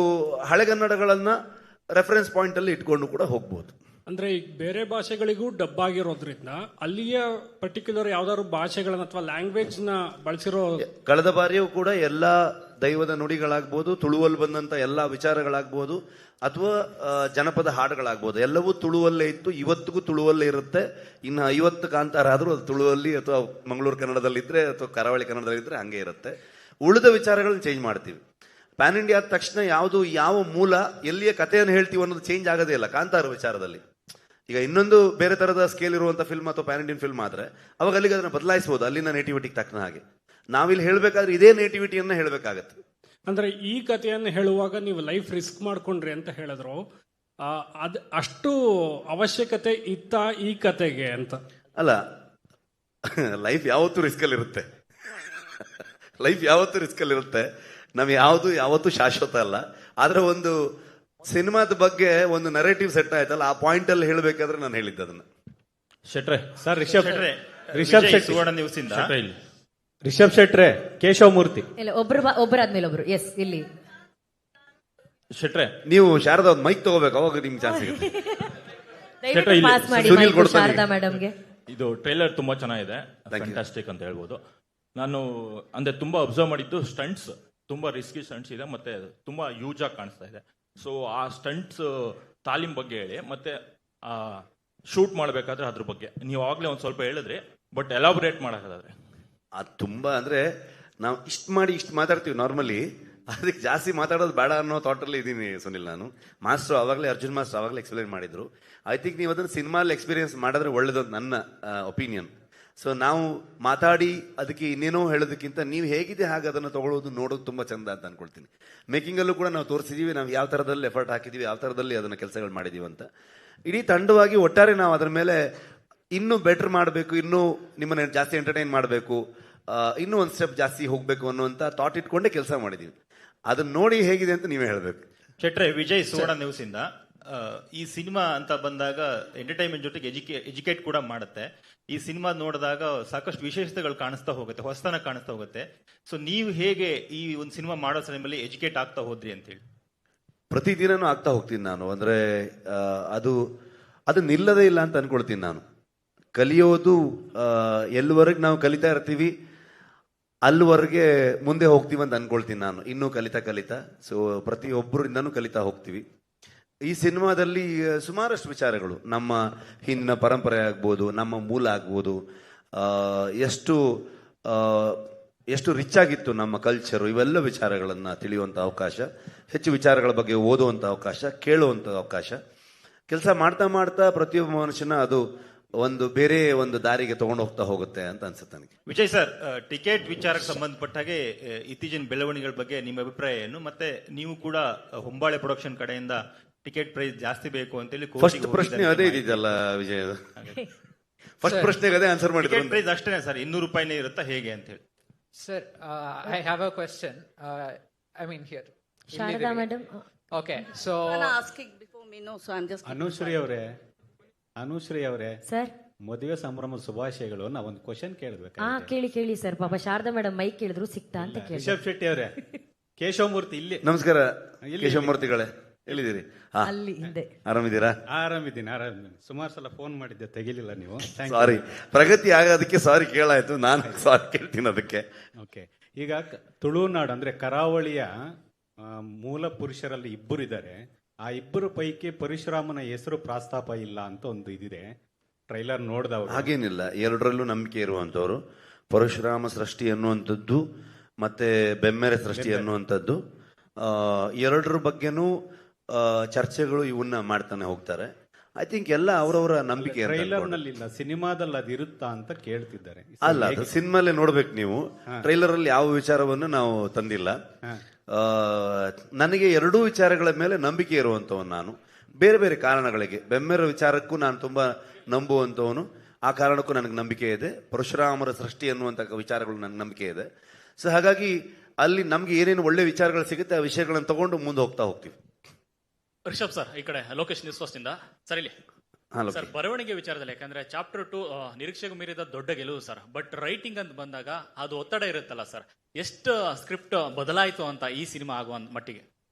ಹಳೆಗನ್ನಡಗಳನ್ನ ರೆಫರೆನ್ಸ್ ಪಾಯಿಂಟ್ ಅಲ್ಲಿ ಇಟ್ಕೊಂಡು ಕೂಡ ಹೋಗ್ಬೋದು. ಅಂದ್ರೆ ಈಗ ಬೇರೆ ಭಾಷೆಗಳಿಗೂ ಡಬ್ ಆಗಿರೋದ್ರಿಂದ ಅಲ್ಲಿಯ ಪರ್ಟಿಕ್ಯುಲರ್ ಯಾವ್ದಾದ್ರು ಭಾಷೆಗಳನ್ನ ಅಥವಾ ಲ್ಯಾಂಗ್ವೇಜ್ ನ ಬಳಸಿರೋ. ಕಳೆದ ಬಾರಿಯೂ ಕೂಡ ಎಲ್ಲಾ ದೈವದ ನುಡಿಗಳಾಗ್ಬೋದು, ತುಳುವಲ್ಲಿ ಬಂದಂತ ಎಲ್ಲಾ ವಿಚಾರಗಳಾಗ್ಬೋದು, ಅಥವಾ ಜನಪದ ಹಾಡುಗಳಾಗ್ಬೋದು, ಎಲ್ಲವೂ ತುಳುವಲ್ಲೇ ಇತ್ತು, ಇವತ್ತಿಗೂ ತುಳುವಲ್ಲೇ ಇರುತ್ತೆ. ಇನ್ನು 50 ಕಾಂತಾರ ಆದ್ರೂ ಅದು ತುಳುವಲ್ಲಿ ಅಥವಾ ಮಂಗಳೂರು ಕನ್ನಡದಲ್ಲಿದ್ರೆ ಅಥವಾ ಕರಾವಳಿ ಕನ್ನಡದಲ್ಲಿದ್ರೆ ಹಂಗೆ ಇರುತ್ತೆ. ಉಳಿದ ವಿಚಾರಗಳನ್ನ ಚೇಂಜ್ ಮಾಡ್ತೀವಿ. ಪ್ಯಾನ್ ಇಂಡಿಯಾ ಆದ ತಕ್ಷಣ ಯಾವುದು ಯಾವ ಮೂಲ ಎಲ್ಲಿಯ ಕಥೆಯನ್ನು ಹೇಳ್ತೀವಿ ಅನ್ನೋದು ಚೇಂಜ್ ಆಗೋದೇ ಇಲ್ಲ. ಕಾಂತಾರ ವಿಚಾರದಲ್ಲಿ ಈಗ ಇನ್ನೊಂದು ಬೇರೆ ತರದ ಸ್ಕೇಲ್ ಇರುವಂತ ಫಿಲ್ಮ್ ಅಥವಾ ಪ್ಯಾನ್ ಇಂಡಿಯನ್ ಫಿಲ್ಮ್ ಆದ್ರೆ ಅವಾಗ ಅಲ್ಲಿಗೆ ಅದನ್ನ ಬದಲಾಯಿಸಬಹುದು, ಅಲ್ಲಿನ ನೇಟಿವಿಟಿಗೆ ತಕ್ಕನ ಹಾಗೆ. ನಾವಿಲ್ಲಿ ಹೇಳ್ಬೇಕಾದ್ರೆ ಇದೇ ನೇಟಿವಿಟಿಯನ್ನ ಹೇಳ್ಬೇಕಾಗತ್ತೆ. ಅಂದ್ರೆ ಈ ಕಥೆಯನ್ನು ಹೇಳುವಾಗ ನೀವು ಲೈಫ್ ರಿಸ್ಕ್ ಮಾಡ್ಕೊಂಡ್ರಿ ಅಂತ ಹೇಳಿದ್ರು, ಅದ್ ಅಷ್ಟು ಅವಶ್ಯಕತೆ ಇತ್ತ ಈ ಕತೆಗೆ ಅಂತ? ಅಲ್ಲ, ಲೈಫ್ ಯಾವತ್ತೂ ರಿಸ್ಕ್ ಅಲ್ಲಿ ಇರುತ್ತೆ. ಲೈಫ್ ಯಾವತ್ತೂ ರಿಸ್ಕ್ ಅಲ್ಲಿ ಇರುತ್ತೆ. ನಮ್ಗೆ ಯಾವತ್ತೂ ಶಾಶ್ವತ ಅಲ್ಲ. ಆದ್ರೆ ಒಂದು ಸಿನಿಮಾದ ಬಗ್ಗೆ ಒಂದು ನರೇಟಿವ್ ಸೆಟ್ ಆಯ್ತಲ್ಲ, ಆ ಪಾಯಿಂಟ್ ಅಲ್ಲಿ ಹೇಳ್ಬೇಕಾದ್ರೆ ನಾನು ಹೇಳಿದ್ದೆ ಅದನ್ನ. ಶೆಟ್ರೆ ಸರ್, ರಿಷಬ್ ಶೆಟ್ಟಿ ಸುವರ್ಣ ನ್ಯೂಸ್ ಇಂದ. ರಿಷಬ್ ಶೆಟ್ರೆ, ಕೇಶವ್ ಮೂರ್ತಿ. ಇಲ್ಲ, ಒಬ್ಬರಾದ್ಮೇಲೆ ಒಬ್ರು. ಎಸ್, ಇಲ್ಲಿ ಶೆಟ್ರೆ, ನೀವು ಶಾರದಾ ಒಂದು ಮೈಕ್ ತಗೋಬೇಕು, ಅವಾಗ ನಿಮ್ಗೆ ಚಾನ್ಸ್ ಸಿಗುತ್ತೆ. ದಯವಿಟ್ಟು ಪಾಸ್ ಮಾಡಿ ಸುನೀಲ್ mic ಶಾರದಾ ಮೇಡಮ್ಗೆ. ಇದು ಟ್ರೈಲರ್ ತುಂಬಾ ಚೆನ್ನಾಗಿದೆ, ಫ್ಯಾಂಟಾಸ್ಟಿಕ್ ಅಂತ ಹೇಳ್ಬೋದು. ನಾನು ಅಂದ್ರೆ ತುಂಬಾ ಅಬ್ಸರ್ವ್ ಮಾಡಿದ್ದು ಸ್ಟಂಟ್ಸ್ ತುಂಬಾ ರಿಸ್ಕಿ ಸ್ಟಂಟ್ಸ್ ಇದೆ, ಮತ್ತೆ ತುಂಬಾ ಯೂಸ್ ಆಗಿ ಕಾಣಿಸ್ತಾ ಇದೆ. ಸೊ ಆ ಸ್ಟಂಟ್ಸ್ ತಾಲೀಮ್ ಬಗ್ಗೆ ಹೇಳಿ, ಮತ್ತೆ ಶೂಟ್ ಮಾಡ್ಬೇಕಾದ್ರೆ ಅದ್ರ ಬಗ್ಗೆ ನೀವು ಆಗ್ಲೇ ಒಂದ್ ಸ್ವಲ್ಪ ಹೇಳಿದ್ರಿ, ಬಟ್ ಎಲಾಬರೇಟ್ ಮಾಡಕ್ಕಾದ್ರೆ. ಅದು ತುಂಬಾ ಅಂದ್ರೆ ನಾವು ಇಷ್ಟು ಮಾತಾಡ್ತೀವಿ ನಾರ್ಮಲಿ, ಅದಕ್ಕೆ ಜಾಸ್ತಿ ಮಾತಾಡೋದು ಬೇಡ ಅನ್ನೋ ಥಾಟಲ್ಲಿ ಇದ್ದೀನಿ ಸುನಿಲ್. ನಾನು ಮಾಸ್ಟರ್ ಆವಾಗಲೇ, ಅರ್ಜುನ್ ಮಾಸ್ಟರ್ ಆವಾಗಲೇ ಎಕ್ಸ್ಪ್ಲೈನ್ ಮಾಡಿದ್ರು. ಐ ಥಿಂಕ್ ನೀವು ಅದನ್ನು ಸಿನಿಮಾಲ್ಲಿ ಎಕ್ಸ್ಪೀರಿಯನ್ಸ್ ಮಾಡಿದ್ರೆ ಒಳ್ಳೇದು, ನನ್ನ ಒಪಿನಿಯನ್. ಸೊ ನಾವು ಮಾತಾಡಿ ಅದಕ್ಕೆ ಇನ್ನೇನೋ ಹೇಳೋದಕ್ಕಿಂತ ನೀವು ಹೇಗಿದೆ ಹಾಗೆ ಅದನ್ನು ತಗೊಳ್ಳೋದು, ನೋಡೋದು ತುಂಬಾ ಚಂದ ಅಂತ ಅನ್ಕೊಳ್ತೀನಿ. ಮೇಕಿಂಗಲ್ಲೂ ಕೂಡ ನಾವು ತೋರಿಸಿದೀವಿ, ನಾವು ಯಾವ ಥರದಲ್ಲಿ ಎಫರ್ಟ್ ಹಾಕಿದೀವಿ, ಯಾವ ಥರದಲ್ಲಿ ಅದನ್ನ ಕೆಲಸಗಳು ಮಾಡಿದೀವಿ ಅಂತ. ಇಡೀ ತಂಡವಾಗಿ ಒಟ್ಟಾರೆ ನಾವು ಅದರ ಮೇಲೆ ಇನ್ನೂ ಬೆಟರ್ ಮಾಡಬೇಕು, ಇನ್ನೂ ನಿಮ್ಮನ್ನ ಜಾಸ್ತಿ ಎಂಟರ್ಟೈನ್ ಮಾಡಬೇಕು, ಇನ್ನೂ ಒಂದು ಸ್ಟೆಪ್ ಜಾಸ್ತಿ ಹೋಗ್ಬೇಕು ಅನ್ನುವಂತ ಥಾಟ್ ಇಟ್ಕೊಂಡೇ ಕೆಲಸ ಮಾಡಿದೀವಿ. ಅದನ್ನ ನೋಡಿ ಹೇಗಿದೆ ಅಂತ ನೀವೇ ಹೇಳ್ಬೇಕು. ಶೆಟ್ರೆ, ವಿಜಯ್ ಸುವರ್ಣ ನ್ಯೂಸ್ ಇಂದ. ಈ ಸಿನಿಮಾ ಅಂತ ಬಂದಾಗ ಎಂಟರ್ಟೈನ್ಮೆಂಟ್ ಜೊತೆಗೆ ಎಜುಕೇಟ್ ಕೂಡ ಮಾಡುತ್ತೆ. ಈ ಸಿನಿಮಾ ನೋಡಿದಾಗ ಸಾಕಷ್ಟು ವಿಶೇಷತೆಗಳು ಕಾಣಿಸ್ತಾ ಹೋಗುತ್ತೆ, ಹೊಸತನ ಕಾಣಿಸ್ತಾ ಹೋಗುತ್ತೆ. ಸೊ ನೀವು ಹೇಗೆ ಈ ಒಂದು ಸಿನಿಮಾ ಮಾಡೋ ಸಮಯದಲ್ಲಿ ಎಜುಕೇಟ್ ಆಗ್ತಾ ಹೋದ್ರಿ ಅಂತ ಹೇಳಿ? ಪ್ರತಿದಿನನೂ ಆಗ್ತಾ ಹೋಗ್ತೀನಿ ನಾನು. ಅಂದ್ರೆ ಅದು ನಿಲ್ಲದೇ ಇಲ್ಲ ಅಂತ ಅನ್ಕೊಳ್ತೀನಿ ನಾನು. ಕಲಿಯೋದು ಎಲ್ಲಿವರೆಗೆ ನಾವು ಕಲಿತಾ ಇರ್ತೀವಿ ಅಲ್ಲಿವರೆಗೆ ಮುಂದೆ ಹೋಗ್ತೀವಿ ಅಂತ ಅನ್ಕೊಳ್ತೀನಿ ನಾನು. ಇನ್ನೂ ಕಲಿತಾ ಸೊ ಪ್ರತಿಯೊಬ್ಬರಿಂದನೂ ಕಲಿತಾ ಹೋಗ್ತೀವಿ. ಈ ಸಿನಿಮಾದಲ್ಲಿ ಸುಮಾರಷ್ಟು ವಿಚಾರಗಳು, ನಮ್ಮ ಹಿಂದಿನ ಪರಂಪರೆ ಆಗ್ಬೋದು, ನಮ್ಮ ಮೂಲ ಆಗ್ಬೋದು, ಎಷ್ಟು ರಿಚ್ ಆಗಿತ್ತು ನಮ್ಮ ಕಲ್ಚರು, ಇವೆಲ್ಲ ವಿಚಾರಗಳನ್ನ ತಿಳಿಯುವಂತ ಅವಕಾಶ, ಹೆಚ್ಚು ವಿಚಾರಗಳ ಬಗ್ಗೆ ಓದುವಂತ ಅವಕಾಶ, ಕೇಳುವಂತ ಅವಕಾಶ. ಕೆಲಸ ಮಾಡ್ತಾ ಪ್ರತಿಯೊಬ್ಬ ಮನುಷ್ಯನ ಅದು ಒಂದು ಬೇರೆ ಒಂದು ದಾರಿಗೆ ತಗೊಂಡು ಹೋಗುತ್ತೆ ಅಂತ ಅನ್ಸುತ್ತೆ ನನಗೆ. ವಿಜಯ್ ಸರ್, ಟಿಕೆಟ್ ವಿಚಾರಕ್ಕೆ ಸಂಬಂಧಪಟ್ಟ ಹಾಗೆ ಇತ್ತೀಚಿನ ಬೆಳವಣಿಗೆಗಳ ಬಗ್ಗೆ ನಿಮ್ಮ ಅಭಿಪ್ರಾಯ ಏನು? ಮತ್ತೆ ನೀವು ಕೂಡ ಹೊಂಬಾಳೆ ಪ್ರೊಡಕ್ಷನ್ ಕಡೆಯಿಂದ ಟಿಕೆಟ್ ಪ್ರೈಸ್ ಜಾಸ್ತಿ ಬೇಕು ಅಂತೇಳಿ ಫಸ್ಟ್ ಪ್ರಶ್ನೆ ಅದೇ ಇದೆಯಲ್ಲ ವಿಜಯ್, ಫಸ್ಟ್ ಪ್ರಶ್ನೆಗೆ ಅದೇ ಆನ್ಸರ್ ಮಾಡಿದ್ರು. ಟಿಕೆಟ್ ಪ್ರೈಸ್ ಅಷ್ಟೇನೆ ಸರ್, 200 ರೂಪಾಯಿನೇ ಇರುತ್ತಾ ಹೇಗೆ ಅಂತ ಹೇಳಿ? Sir, I have a question. I mean here Sharada madam. Okay, so Anushree ಅವರೇ ಸರ್, ಮದುವೆ ಸಂಭ್ರಮ ಶುಭಾಶಯಗಳು. ನಾ ಒಂದು ಕ್ವಶನ್ ಕೇಳಬೇಕು. ಕೇಳಿ ಸರ್. ಪಾಪ ಶಾರದಾ ಮೇಡಮ್ ಮೈಕ್ ಕೇಳಿದ್ರು ಸಿಕ್ತಾ ಅಂತ ಕೇಳಿ. ರಿಷಬ್ ಶೆಟ್ಟಿ ಅವರೇ, ಕೇಶವ ಮೂರ್ತಿ ಇಲ್ಲಿ. ನಮಸ್ಕಾರ ಕೇಶವ ಮೂರ್ತಿಗಳೇ, ಎಲ್ಲಿದ್ದೀರಿ? ಅಲ್ಲಿ ಹಿಂದೆ. ಆರಾಮಿದ್ದೀರಾ? ಆರಾಮಿದ್ದೀನಿ. ಸುಮಾರು ಸಲ ಫೋನ್ ಮಾಡಿದ್ದೆ, ತೆಗಿಲಿಲ್ಲ ನೀವು. ಸಾರಿ, ಪ್ರಗತಿ ಆಗೋದಕ್ಕೆ ಸಾರಿ ಕೇಳಾಯ್ತು, ನಾನು ಸಾರಿ ಕೇಳ್ತೀನಿ ಅದಕ್ಕೆ. ಓಕೆ, ಈಗ ತುಳುನಾಡು ಅಂದ್ರೆ ಕರಾವಳಿಯ ಮೂಲ ಪುರುಷರಲ್ಲಿ ಇಬ್ಬರು ಇದ್ದಾರೆ. ಆ ಇಬ್ಬರು ಪೈಕಿ ಪರಶುರಾಮನ ಹೆಸರು ಪ್ರಸ್ತಾಪ ಇಲ್ಲ ಅಂತ ಒಂದು ಇದಿದೆ, ಟ್ರೈಲರ್ ನೋಡಿದವರು. ಹಾಗೇನಿಲ್ಲ, ಎರಡರಲ್ಲೂ ನಂಬಿಕೆ ಇರುವಂತವ್ರು. ಪರಶುರಾಮ ಸೃಷ್ಟಿ ಅನ್ನುವಂಥದ್ದು ಮತ್ತೆ ಬೆಮ್ಮೆರೆ ಸೃಷ್ಟಿ ಅನ್ನುವಂಥದ್ದು, ಎರಡರ ಬಗ್ಗೆನೂ ಚರ್ಚೆಗಳು ಇವನ್ನ ಮಾಡ್ತಾನೆ ಹೋಗ್ತಾರೆ. ಐ ಥಿಂಕ್ ಎಲ್ಲ ಅವರವರ ನಂಬಿಕೆ ಅಂತ ಟ್ರೈಲರ್ ಅನ್ಕೊಂಡು. ನಲ್ಲಿ ಇಲ್ಲ, ಸಿನಿಮಾದಲ್ಲಿ ಅದು ಇರುತ್ತಾ ಅಂತ ಕೇಳ್ತಿದ್ದಾರೆ. ಅಲ್ಲ, ಅದು ಸಿನಿಮಾಲೇ ನೋಡ್ಬೇಕು ನೀವು. ಟ್ರೈಲರ್ ಅಲ್ಲಿ ಯಾವ ವಿಚಾರವನ್ನು ನಾವು ತಂದಿಲ್ಲ. ನನಗೆ ಎರಡೂ ವಿಚಾರಗಳ ಮೇಲೆ ನಂಬಿಕೆ ಇರುವಂತವನು ನಾನು. ಬೇರೆ ಬೇರೆ ಕಾರಣಗಳಿಗೆ ಬೆಮ್ಮೆರ ವಿಚಾರಕ್ಕೂ ನಾನು ತುಂಬಾ ನಂಬುವಂತವನು. ಆ ಕಾರಣಕ್ಕೂ ನನಗೆ ನಂಬಿಕೆ ಇದೆ. ಪರಶುರಾಮರ ಸೃಷ್ಟಿ ಅನ್ನುವಂಥ ವಿಚಾರಗಳು ನನಗೆ ನಂಬಿಕೆ ಇದೆ. ಸೊ ಹಾಗಾಗಿ ಅಲ್ಲಿ ನಮ್ಗೆ ಏನೇನು ಒಳ್ಳೆ ವಿಚಾರಗಳು ಸಿಗುತ್ತೆ ಆ ವಿಷಯಗಳನ್ನು ತಗೊಂಡು ಮುಂದೆ ಹೋಗ್ತೀವಿ. ರಿಷಬ್ ಸರ್, ಈ ಕಡೆ ಲೋಕೇಶ್ ನ್ಯೂಸ್ ಫಸ್ಟ್ ಇಂದ ಸರ್. ಇಲ್ಲಿ ಸರ್, ಬರವಣಿಗೆ ವಿಚಾರದಲ್ಲಿ ಯಾಕಂದ್ರೆ ಚಾಪ್ಟರ್ 2 ನಿರೀಕ್ಷೆಗೂ ಮೀರಿದ ದೊಡ್ಡ ಗೆಲುವು ಸರ್. ಬಟ್ ರೈಟಿಂಗ್ ಅಂತ ಬಂದಾಗ ಅದು ಒತ್ತಡ ಇರುತ್ತಲ್ಲ ಸರ್, ಎಷ್ಟು ಸ್ಕ್ರಿಪ್ಟ್ ಬದಲಾಯಿತು ಅಂತ ಈ ಸಿನಿಮಾ ಆಗುವ ಮಟ್ಟಿಗೆ?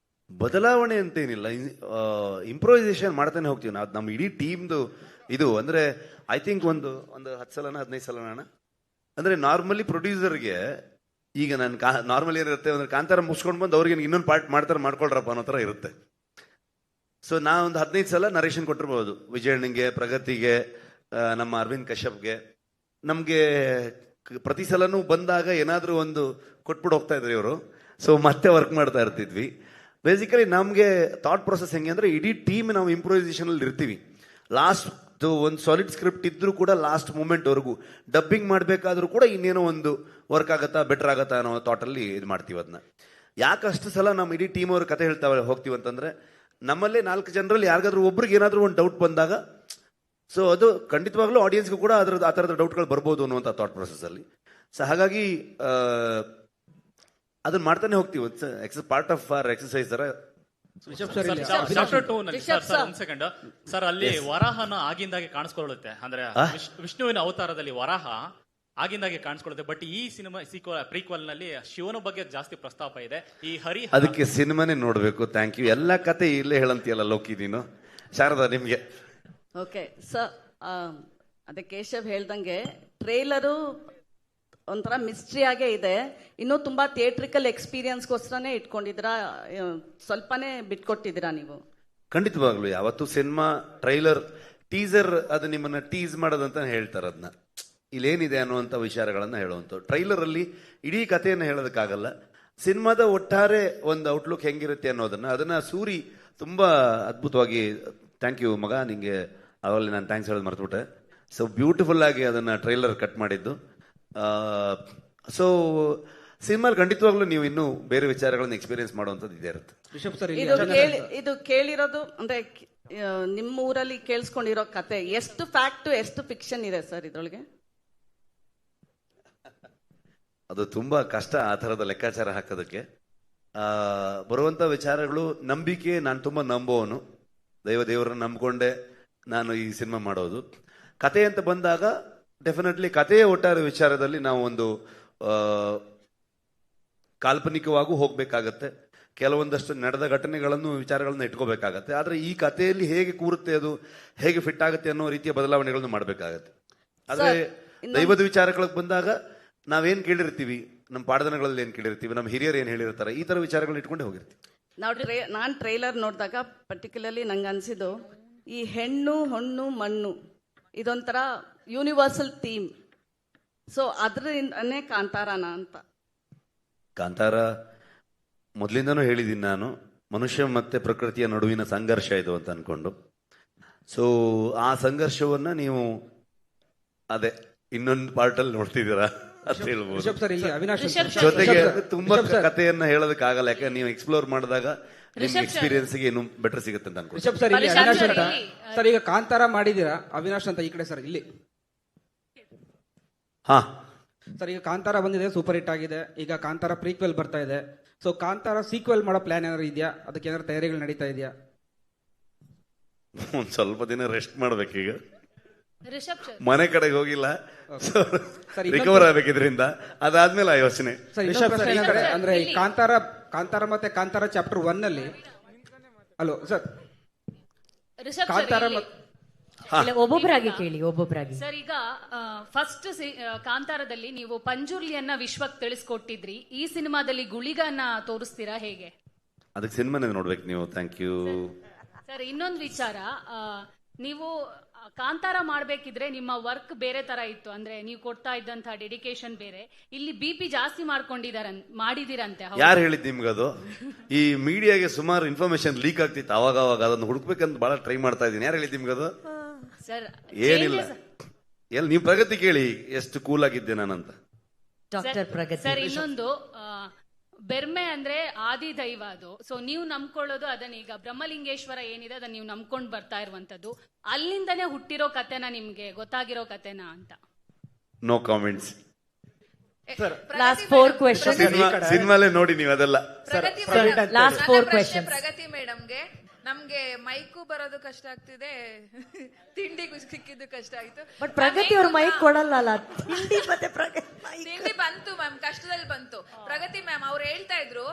ಬದಲಾವಣೆ ಅಂತೇನಿಲ್ಲ, ಇಂಪ್ರೂವೈಸೇಷನ್ ಮಾಡ್ತಾನೆ ಹೋಗ್ತೀವಿ ನಾವು. ನಮ್ಮ ಇಡೀ ಟೀಮ್ದು ಇದು ಅಂದ್ರೆ ಐ ಥಿಂಕ್ ಒಂದು 10 ಸಲನ 15 ಸಲನ ಅಂದ್ರೆ ನಾರ್ಮಲಿ ಪ್ರೊಡ್ಯೂಸರ್ಗೆ ಈಗ ನಾನು ನಾರ್ಮಲಿ ಏನಿರುತ್ತೆ ಅಂದ್ರೆ ಕಾಂತಾರ ಮುಗಿಸ್ಕೊಂಡು ಬಂದು ಅವ್ರಿಗೆ ಇನ್ನೊಂದು ಪಾರ್ಟ್ ಮಾಡ್ಕೊಳ್ರಪ್ಪ ಅನ್ನೋ ಥರ ಇರುತ್ತೆ. ಸೊ ನಾ ಒಂದು 15 ಸಲ ನರೇಷನ್ ಕೊಟ್ಟಿರ್ಬೋದು. ವಿಜಯಣ್ಣಂಗೆ, ಪ್ರಗತಿಗೆ, ನಮ್ಮ ಅರವಿಂದ್ ಕಶ್ಯಪ್ಗೆ. ನಮಗೆ ಪ್ರತಿ ಸಲನೂ ಬಂದಾಗ ಏನಾದರೂ ಒಂದು ಕೊಟ್ಬಿಟ್ಟು ಹೋಗ್ತಾ ಇದ್ರು ಇವರು. ಸೊ ಮತ್ತೆ ವರ್ಕ್ ಮಾಡ್ತಾ ಇರ್ತಿದ್ವಿ. ಬೇಸಿಕಲಿ ನಮಗೆ ಥಾಟ್ ಪ್ರೊಸೆಸ್ ಹೆಂಗೆ ಅಂದರೆ ಇಡೀ ಟೀಮ್ ನಾವು ಇಂಪ್ರೂವೈಸೇಷನಲ್ಲಿ ಇರ್ತೀವಿ. ಲಾಸ್ಟ್ ಒಂದು ಸಾಲಿಡ್ ಸ್ಕ್ರಿಪ್ಟ್ ಇದ್ರೂ ಕೂಡ ಲಾಸ್ಟ್ ಮೂಮೆಂಟ್ವರೆಗೂ ಡಬ್ಬಿಂಗ್ ಮಾಡಬೇಕಾದ್ರೂ ಕೂಡ ಇನ್ನೇನೋ ಒಂದು ವರ್ಕ್ ಆಗತ್ತಾ, ಬೆಟರ್ ಆಗತ್ತಾ ಅನ್ನೋ ಥಾಟಲ್ಲಿ ಇದು ಮಾಡ್ತೀವಿ. ಅದನ್ನ ಯಾಕೆ ಅಷ್ಟು ಸಲ ನಮ್ಮ ಇಡೀ ಟೀಮ್ ಅವ್ರ ಕತೆ ಹೇಳ್ತಾ ಹೋಗ್ತೀವಿ ಅಂತಂದ್ರೆ, ನಮ್ಮಲ್ಲೇ 4 ಜನರಲ್ಲಿ ಯಾರಿಗಾದ್ರೂ ಒಬ್ರಿಗೆ ಏನಾದರೂ ಒಂದು ಡೌಟ್ ಬಂದಾಗ ಸೊ ಅದು ಖಂಡಿತವಾಗ್ಲೂ ಆಡಿಯನ್ಸ್ಗೂ ಕೂಡ ಆ ಥರದ ಡೌಟ್ಗಳು ಬರ್ಬೋದು ಅನ್ನುವಂಥ ಥಾಟ್ ಪ್ರೊಸೆಸ್ಸಲ್ಲಿ. ಸೊ ಹಾಗಾಗಿ ಅದನ್ನ ಮಾಡ್ತಾನೆ ಹೋಗ್ತೀವಿ. ಪಾರ್ಟ್ ಆಫ್ ಅವರ್ ಎಕ್ಸರ್ಸೈಸ್ ತರ. ಚಾಪ್ಟರ್ 2 ನಲ್ಲಿ ಸರ್ ಒಂದ್ ಸೆಕೆಂಡ್ ಸರ್, ಅಲ್ಲಿ ವರಾಹನ ಆಗಿಂದಾಗೆ ಕಾಣಿಸ್ಕೊಳ್ಳುತ್ತೆ. ಅಂದ್ರೆ ವಿಷ್ಣುವಿನ ಅವತಾರದಲ್ಲಿ ವರಾಹ ಆಗಿಂದಾಗೆ ಕಾಣಿಸ್ಕೊಳ್ಳುತ್ತೆ. ಬಟ್ ಈ ಸಿನಿಮಾ ಪ್ರೀಕ್ವಲ್ ನಲ್ಲಿ ಶಿವನ ಬಗ್ಗೆ ಜಾಸ್ತಿ ಪ್ರಸ್ತಾಪ ಇದೆ. ಈ ಹರಿ ಅದಕ್ಕೆ ಸಿನಿಮಾನೇ ನೋಡ್ಬೇಕು. Thank you. ಎಲ್ಲ ಕತೆ ಇಲ್ಲೇ ಹೇಳಂತೀಯಲ್ಲ ಲೋಕಿ ನೀನು. ಶಾರದಾ ನಿಮ್ಗೆ. ಓಕೆ ಸರ್, ಅದೇ ಕೇಶವ್ ಹೇಳ್ದಂಗೆ ಟ್ರೇಲರು ಒಂಥರ ಮಿಸ್ಟ್ರಿ ಆಗೇ ಇದೆ. ಇನ್ನೂ ತುಂಬಾ ಥಿಯೇಟ್ರಿಕಲ್ ಎಕ್ಸ್ಪೀರಿಯನ್ಸ್ಗೋಸ್ಕರನೇ ಇಟ್ಕೊಂಡಿದ್ದೀರಾ, ಸ್ವಲ್ಪನೇ ಬಿಟ್ಕೊಟ್ಟಿದ್ದೀರಾ ನೀವು? ಖಂಡಿತವಾಗ್ಲು ಯಾವತ್ತು ಸಿನಿಮಾ ಟ್ರೈಲರ್ ಟೀಸರ್ ಅದು ನಿಮ್ಮನ್ನ ಟೀಸ್ ಮಾಡೋದಂತ ಹೇಳ್ತಾರೆ. ಅದನ್ನ ಇಲ್ಲೇನಿದೆ ಅನ್ನುವಂಥ ವಿಚಾರಗಳನ್ನ ಹೇಳುವಂಥ ಟ್ರೈಲರ್ ಅಲ್ಲಿ ಇಡೀ ಕಥೆಯನ್ನು ಹೇಳೋದಕ್ಕಾಗಲ್ಲ. ಸಿನಿಮಾದ ಒಟ್ಟಾರೆ ಒಂದು ಔಟ್ಲುಕ್ ಹೆಂಗಿರುತ್ತೆ ಅನ್ನೋದನ್ನ ಅದನ್ನ ಸೂರಿ ತುಂಬಾ ಅದ್ಭುತವಾಗಿ, ಥ್ಯಾಂಕ್ ಯು ಮಗ, ನಿಂಗೆ ಅವಲ್ಲಿ ನಾನು ಥ್ಯಾಂಕ್ಸ್ ಹೇಳೋದು ಮರ್ತ್ಬಿಟ್ಟೆ. ಸೊ ಬ್ಯೂಟಿಫುಲ್ ಆಗಿ ಅದನ್ನ ಟ್ರೈಲರ್ ಕಟ್ ಮಾಡಿದ್ದು. ಸೊ ಸಿನಿಮಾಲ್ ಖಂಡಿತವಾಗ್ಲೂ ನೀವು ಇನ್ನೂ ಬೇರೆ ವಿಚಾರಗಳನ್ನ ಎಕ್ಸ್ಪೀರಿಯನ್ಸ್ ಮಾಡುವಂಥದ್ದು ಇದೇ ಇರುತ್ತೆ. ಇದು ಕೇಳಿರೋದು ಅಂದ್ರೆ ನಿಮ್ಮ ಊರಲ್ಲಿ ಕೇಳಿಸ್ಕೊಂಡಿರೋ ಕತೆ ಎಷ್ಟು ಫ್ಯಾಕ್ಟ್ ಎಷ್ಟು ಫಿಕ್ಷನ್ ಇದೆ ಸರ್ ಇದ್ರೊಳಗೆ? ಅದು ತುಂಬಾ ಕಷ್ಟ ಆ ಥರದ ಲೆಕ್ಕಾಚಾರ ಹಾಕೋದಕ್ಕೆ. ಬರುವಂಥ ವಿಚಾರಗಳು ನಂಬಿಕೆ, ನಾನು ತುಂಬಾ ನಂಬೋವನು. ದೇವರನ್ನ ನಂಬ್ಕೊಂಡೆ ನಾನು ಈ ಸಿನಿಮಾ ಮಾಡೋದು. ಕತೆ ಅಂತ ಬಂದಾಗ ಡೆಫಿನೆಟ್ಲಿ ಕಥೆಯ ಒಟ್ಟಾರೆ ವಿಚಾರದಲ್ಲಿ ನಾವು ಒಂದು ಕಾಲ್ಪನಿಕವಾಗೂ ಹೋಗ್ಬೇಕಾಗತ್ತೆ. ಕೆಲವೊಂದಷ್ಟು ನಡೆದ ಘಟನೆಗಳನ್ನು ವಿಚಾರಗಳನ್ನ ಇಟ್ಕೋಬೇಕಾಗತ್ತೆ. ಆದ್ರೆ ಈ ಕಥೆಯಲ್ಲಿ ಹೇಗೆ ಕೂರುತ್ತೆ, ಅದು ಹೇಗೆ ಫಿಟ್ ಆಗುತ್ತೆ ಅನ್ನೋ ರೀತಿಯ ಬದಲಾವಣೆಗಳನ್ನು ಮಾಡಬೇಕಾಗತ್ತೆ. ಆದ್ರೆ ದೈವದ ವಿಚಾರಗಳಿಗೆ ಬಂದಾಗ ನಾವೇನ್ ಕೇಳಿರ್ತೀವಿ, ನಮ್ಮ ಪಾಠದನಗಳಲ್ಲಿ ಏನ್ ಕೇಳಿರ್ತೀವಿ, ನಮ್ಮ ಹಿರಿಯರು ಏನ್ ಹೇಳಿರ್ತಾರೆ, ಈ ತರ ವಿಚಾರಗಳನ್ನ ಇಟ್ಕೊಂಡೇ ಹೋಗಿರ್ತೀವಿ. ನಾನು ಟ್ರೈಲರ್ ನೋಡಿದಾಗ ಪರ್ಟಿಕ್ಯುಲರ್ಲಿ ನಂಗೆ ಅನ್ಸಿದ್ದು ಈ ಹೆಣ್ಣು ಹೊಣ್ಣು ಮಣ್ಣು ಇದೊಂಥರ ಯೂನಿವರ್ಸಲ್ ಥೀಮ್. ಸೊ ಅದರಿಂದನೇ ಕಾಂತಾರನ ಅಂತ. ಕಾಂತಾರ ಮೊದಲಿಂದನೂ ಹೇಳಿದ್ದೀನಿ ನಾನು, ಮನುಷ್ಯ ಮತ್ತೆ ಪ್ರಕೃತಿಯ ನಡುವಿನ ಸಂಘರ್ಷ ಇದು ಅಂತ ಅನ್ಕೊಂಡು. ಸೊ ಆ ಸಂಘರ್ಷವನ್ನ ನೀವು ಅದೇ ಇನ್ನೊಂದು ಪಾರ್ಟ್ ಅಲ್ಲಿ ನೋಡ್ತಿದ್ದೀರಾ ಅಂತ ಹೇಳ್ಬೋದು. ಜೊತೆಗೆ ತುಂಬಾ ಕಥೆಯನ್ನ ಹೇಳೋದಕ್ಕಾಗಲ್ಲ, ಯಾಕಂದ್ರೆ ನೀವು ಎಕ್ಸ್ಪ್ಲೋರ್ ಮಾಡಿದಾಗ ನಿಮ್ ಎಕ್ಸ್ಪೀರಿಯನ್ಸ್ ಗೆ ಏನು ಬೆಟರ್ ಸಿಗುತ್ತೆ ಅಂತ ಅನ್ಕೊಂಡು. ಸರ್ ಈಗ ಕಾಂತಾರ ಮಾಡಿದೀರಾ, ಅವಿನಾಶ್ ಅಂತ ಈ ಕಡೆ ಸರ್ ಇಲ್ಲಿ. ಹಾ ಸರ್, ಈಗ ಕಾಂತಾರ ಬಂದಿದೆ, ಸೂಪರ್ ಹಿಟ್ ಆಗಿದೆ. ಈಗ ಕಾಂತಾರ ಪ್ರೀಕ್ವೆಲ್ ಬರ್ತಾ ಇದೆ. ಸೊ ಕಾಂತಾರ ಸೀಕ್ವೆಲ್ ಮಾಡೋ ಪ್ಲಾನ್ ಏನಾದ್ರು ಇದೆಯಾ? ಅದಕ್ಕೆ ಏನಾದ್ರು ತಯಾರಿಗಳು ನಡೀತಾ ಇದೆಯಾ? ಒಂದ್ ಸ್ವಲ್ಪ ದಿನ ರೆಸ್ಟ್ ಮಾಡ್ಬೇಕೀಗ, ಮನೆ ಕಡೆಗೆ ಹೋಗಿಲ್ಲ, ರಿಕವರ್ ಆಗ್ಬೇಕಿದ್ರಿಂದ. ಅದಾದ್ಮೇಲೆ ಆ ಯೋಚನೆ. ಅಂದ್ರೆ ಕಾಂತಾರ ಮತ್ತೆ ಕಾಂತಾರ ಚಾಪ್ಟರ್ 1 ಅಲ್ಲಿ ಹಲೋ ಸರ್, ಕಾಂತಾರ ಒಬ್ಬೊಬ್ಬರಾಗಿ ಕೇಳಿ, ಒಬ್ಬೊಬ್ಬರಾಗಿ. ಸರ್, ಈಗ ಫಸ್ಟ್ ಕಾಂತಾರದಲ್ಲಿ ನೀವು ಪಂಜುರ್ಲಿಯನ್ನ ವಿಶ್ವಕ್ಕೆ ತಿಳಿಸ್ಕೊಟ್ಟಿದ್ರಿ. ಈ ಸಿನಿಮಾದಲ್ಲಿ ಗುಳಿಗನ್ನ ತೋರಿಸ್ತೀರಾ ಹೇಗೆ? ಅದಕ್ಕೆ ಸಿನಿಮಾನೇ ನೋಡ್ಬೇಕು ನೀವು. Thank you sir. ಇನ್ನೊಂದು ವಿಚಾರ, ನೀವು ಕಾಂತಾರ ಮಾಡ್ಬೇಕಿದ್ರೆ ನಿಮ್ಮ ವರ್ಕ್ ಬೇರೆ ತರ ಇತ್ತು, ಅಂದ್ರೆ ನೀವು ಕೊಡ್ತಾ ಇದ್ದಂತ ಡೆಡಿಕೇಶನ್ ಬೇರೆ. ಇಲ್ಲಿ BP ಜಾಸ್ತಿ ಮಾಡಿದಿರಂತೆ. ಯಾರು ಹೇಳಿದ್ ನಿಮ್ಗದು? ಈ ಮೀಡಿಯಾಗೆ ಸುಮಾರು ಇನ್ಫಾರ್ಮೇಶನ್ ಲೀಕ್ ಆಗ್ತಿತ್ತು ಅವಾಗ ಅದನ್ನು ಹುಡುಕ್ಬೇಕಂತ ಬಹಳ ಟ್ರೈ ಮಾಡ್ತಾ ಇದ್ದೀನಿ. ಯಾರು ಹೇಳಿದ್ ನಿಮ್ಗದು? ಸರ್ ಏನಿಲ್ಲ, ನೀವು ಪ್ರಗತಿ ಕೇಳಿ ಎಷ್ಟು ಕೂಲ್ ಆಗಿದ್ದೆ ನಾನಂತ. ಸರ್ ಇನ್ನೊಂದು ಬೆರ್ಮೆ ಅಂದ್ರೆ ಆದಿ ದೈವ ಅದು. ಸೊ ನೀವು ನಂಬ್ಕೊಳ್ಳೋದು ಅದನ್ನ, ಈಗ ಬ್ರಹ್ಮಲಿಂಗೇಶ್ವರ ಏನಿದೆ ಅದನ್ನ ನೀವು ನಂಬ್ಕೊಂಡು ಬರ್ತಾ ಇರುವಂತದ್ದು, ಅಲ್ಲಿಂದನೇ ಹುಟ್ಟಿರೋ ಕತೆನ, ನಿಮ್ಗೆ ಗೊತ್ತಾಗಿರೋ ಕತೆನ ಅಂತ. No comments. Last 4 questions. ಸಿನಿಮಾಲೇ ನೋಡಿ ನೀವು ಅದೆಲ್ಲ. Last 4 questions. ಪ್ರಗತಿ ಮೇಡಮ್ಗೆ, ನಮ್ಗೆ ಮೈಕು ಬರೋದು ಕಷ್ಟ ಆಗ್ತಿದೆ, ತಿಂಡಿಗೂ ಸಿಕ್ಕಿದ್ದು ಕಷ್ಟ ಆಯ್ತು. ಬಟ್ ಪ್ರಗತಿ ಅವ್ರ ಮೈಕ್ ಕೊಡಲ್ಲ. ತಿಂಡಿ ಮತ್ತೆ ತಿಂಡಿ ಬಂತು ಮ್ಯಾಮ್, ಕಷ್ಟದಲ್ಲಿ ಬಂತು. ಪ್ರಗತಿ ಮ್ಯಾಮ್ ಅವ್ರು ಹೇಳ್ತಾ ಇದ್ರು